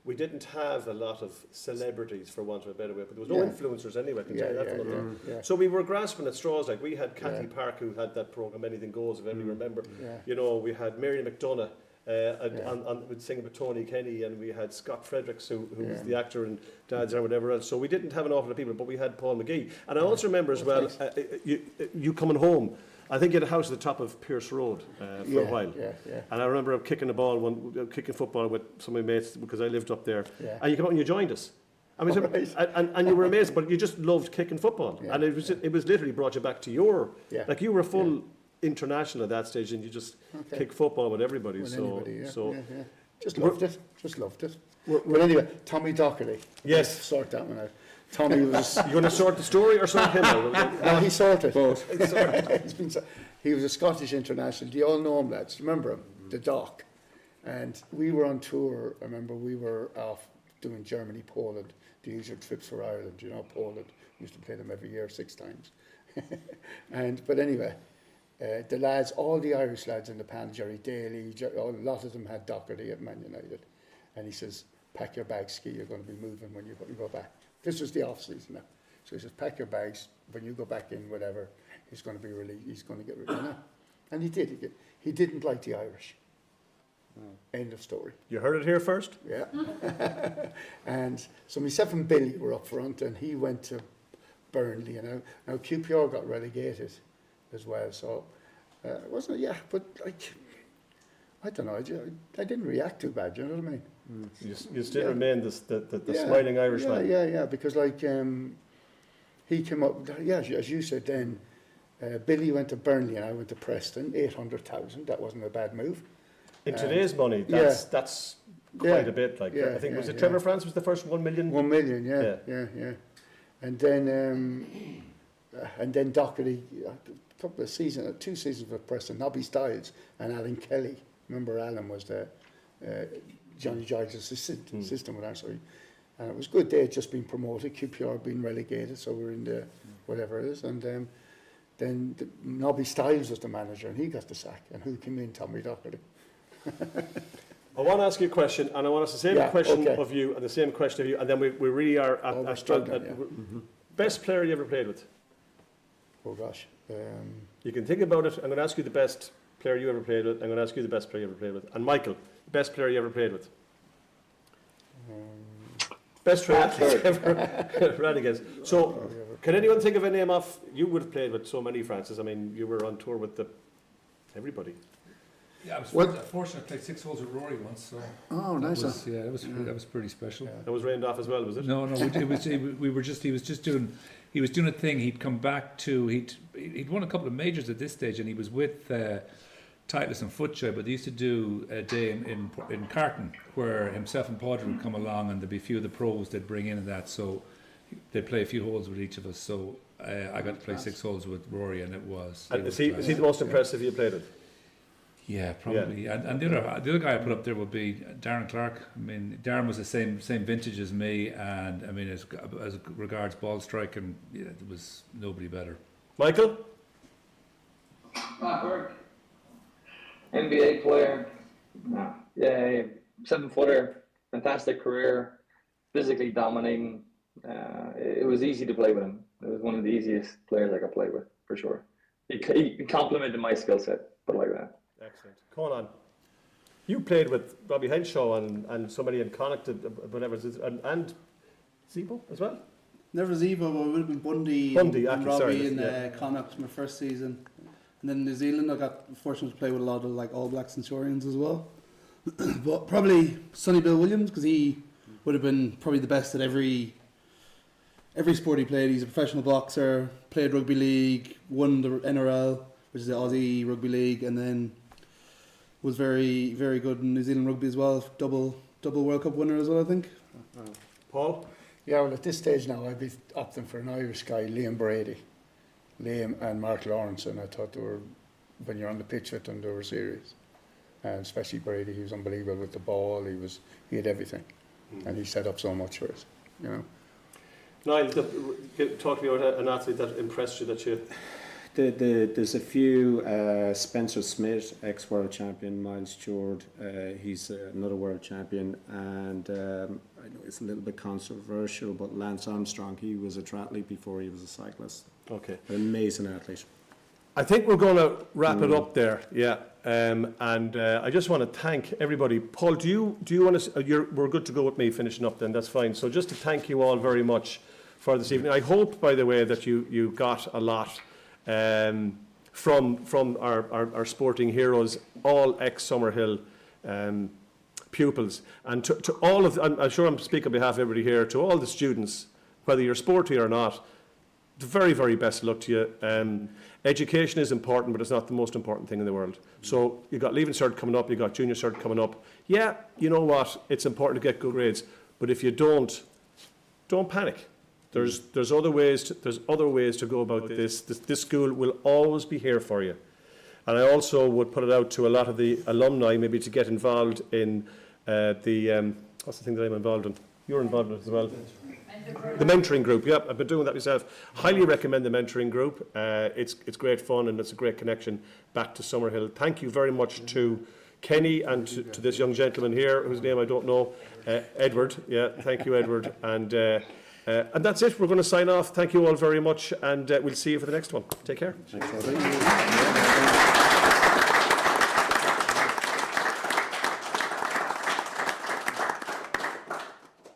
S9: we didn't have a lot of celebrities, for want of a better way, but there was no
S7: Yeah.
S9: influencers anyway, I can
S7: yeah,
S9: tell you that
S7: yeah,
S9: from the
S7: yeah, yeah.
S9: So we were grasping at straws. Like we had Kathy
S7: Yeah.
S9: Park, who had that programme Anything Goes, if anybody remember.
S7: Yeah.
S9: You know, we had Mary McDonough
S7: Yeah.
S9: would sing with Tony Kenny, and we had Scott Fredericks, who was
S7: Yeah.
S9: the actor in Dad's and whatever else. So we didn't have an awful lot of people, but we had Paul McGee. And I also remember as well, you coming home. I think you had a house at the top of Pierce Road for a while.
S7: Yeah, yeah,
S9: And I remember kicking the ball, kicking football with some of my mates because I lived up there.
S7: yeah.
S9: And you come out and you joined us. I mean, and you were amazed, but you just loved kicking football.
S7: Yeah,
S9: And it was literally brought you back to your,
S7: Yeah.
S9: like you were full international at that stage and you just
S7: Okay.
S9: kick football with everybody.
S7: With
S9: so,
S7: anybody, yeah,
S9: so
S7: yeah, yeah. Just loved it. Just loved it. But anyway, Tommy Docherty.
S9: Yes.
S7: Let's sort that one out. Tommy was.
S9: You going to sort the story or sort him out?
S7: No, he sorted. Both. He was a Scottish international. Do you all know him, lads? Remember him? The Doc. And we were on tour. I remember we were off doing Germany, Poland, the usual trips for Ireland. You know, Poland. We used to play them every year 6 times. But anyway, the lads, all the Irish lads in the panel, Jerry Daly, a lot of them had Docherty at Man United. And he says, pack your bags, Ski, you're going to be moving when you go back. This was the off-season now. So he says, pack your bags, when you go back in, whatever, he's going to be released, he's going to get rid of it. And he did. He didn't like the Irish. End of story.
S9: You heard it here first?
S7: Yeah. And so myself and Billy were up front, and he went to Burnley. You know, now QPR got relegated as well. So wasn't it? Yeah, but like, I don't know. I didn't react too bad. You know what I mean?
S9: You still
S7: Yeah.
S9: remain the
S7: Yeah,
S9: smiling Irishman.
S7: Yeah. Because like he came up. Yeah, as you said then. Billy went to Burnley and I went to Preston. 800,000. That wasn't a bad move.
S9: In today's money,
S7: yeah.
S9: that's quite
S7: Yeah.
S9: a bit. Like
S7: Yeah,
S9: I think was
S7: yeah,
S9: it
S7: yeah.
S9: Trevor France was the first 1 million.
S7: 1 million,
S9: Yeah.
S7: yeah. And then Docherty, a couple of seasons, 2 seasons with Preston, Nobby Stiles and Alan Kelly. Remember Alan was the Johnny Giles' assistant with us. And it was good. They had just been promoted, QPR had been relegated, so we're in the whatever it is. And then Nobby Stiles was the manager, and he got the sack. And who came in? Tommy Docherty.
S9: I want to ask you a question, and I want us to same
S7: Yeah,
S9: question
S7: okay.
S9: of you and the same question of you, and then we really are
S7: we're struggling, yeah.
S9: Best player you ever played with.
S7: Oh gosh.
S9: You can think about it. I'm going to ask you the best player you ever played with. I'm going to ask you the best player you ever played with. And Michael, best player you ever played with. Best player you ever ran against. So, can anyone think of a name off? You would have played with so many, Francis. I mean, you were on tour with everybody.
S5: Yeah, I was
S7: What-
S5: fortunate. I played 6 holes with Rory once, so
S7: Oh,
S5: that
S7: nice.
S5: was, yeah, that was pretty special.
S9: That was rained off as well, was it?
S5: No, he was just doing a thing. He'd come back to he'd won a couple of majors at this stage, and he was with Titleist and Footjoy, but they used to do a day in Carton where himself and Padraig would come along, and there'd be a few of the pros they'd bring in and that. So they'd play a few holes with each of us. So I got to play 6 holes with Rory, and it was.
S9: And is he the most impressive you played with?
S5: Yeah, probably. Yeah. And the other guy I put up there would be Darren Clark. I mean, Darren was the same vintage as me, and I mean, as regards ball striking, yeah, there was nobody better.
S9: Michael?
S4: Work. NBA player. No. Yeah, 7-footer. Fantastic career. Physically dominating. It was easy to play with him. It was one of the easiest players I could play with, for sure. He complemented my skill set, put it like that.
S9: Excellent. Conan, you played with Robbie Henshaw and somebody in Connacht, whatever, and Zebo as well?
S6: Never Zevo, but it would have been Bundy
S9: Bundy,
S6: and
S9: actually,
S6: Robbie
S9: sorry,
S6: in
S9: yeah.
S6: Connacht my first season. And then New Zealand, I got fortunate to play with a lot of like All Blacks and Saurians as well. But probably Sonny Bill Williams, because he would have been probably the best at every sport he played. He's a professional boxer, played rugby league, won the NRL, which is the Aussie Rugby League, and then was very, very good in New Zealand rugby as well. Double World Cup winner as well, I think.
S9: Paul?
S7: Yeah, well, at this stage now, I'd be opting for an Irish guy, Liam Brady. Liam and Mark Lawrence, and I thought they were, when you're on the pitch with them, they were serious. and especially Brady. He was unbelievable with the ball. He had everything, and he set up so much for us. You know.
S9: Niall, talk to me about an athlete that impressed you. That you.
S8: There's a few. Spencer Smith, ex-world champion. Miles Stewart, he's another world champion. And I know it's a little bit controversial, but Lance Armstrong, he was a triathlete before he was a cyclist.
S9: Okay.
S8: An amazing athlete.
S9: I think we're going to wrap it up there. Yeah. And I just want to thank everybody. Paul, do you want to? We're good to go with me finishing up. Then that's fine. So just to thank you all very much for this evening. I hope, by the way, that you got a lot. From our sporting heroes, all ex-Summerhill pupils, and to all of, I'm sure I'm speaking on behalf of everybody here, to all the students, whether you're sporty or not, the very, very best luck to you. Education is important, but it's not the most important thing in the world. So you've got Leaving Cert coming up, you've got Junior Cert coming up. Yeah, you know what, it's important to get good grades, but if you don't panic. There's other ways to go about this. This school will always be here for you. And I also would put it out to a lot of the alumni maybe to get involved in what's the thing that I'm involved in? You're involved in it as well. The mentoring group. Yep, I've been doing that myself. Highly recommend the mentoring group. It's great fun and it's a great connection back to Summerhill. Thank you very much to Kenny and to this young gentleman here whose name I don't know, Edward. Yeah, thank you, Edward. And that's it. We're going to sign off. Thank you all very much, and we'll see you for the next one. Take care.
S8: Thanks,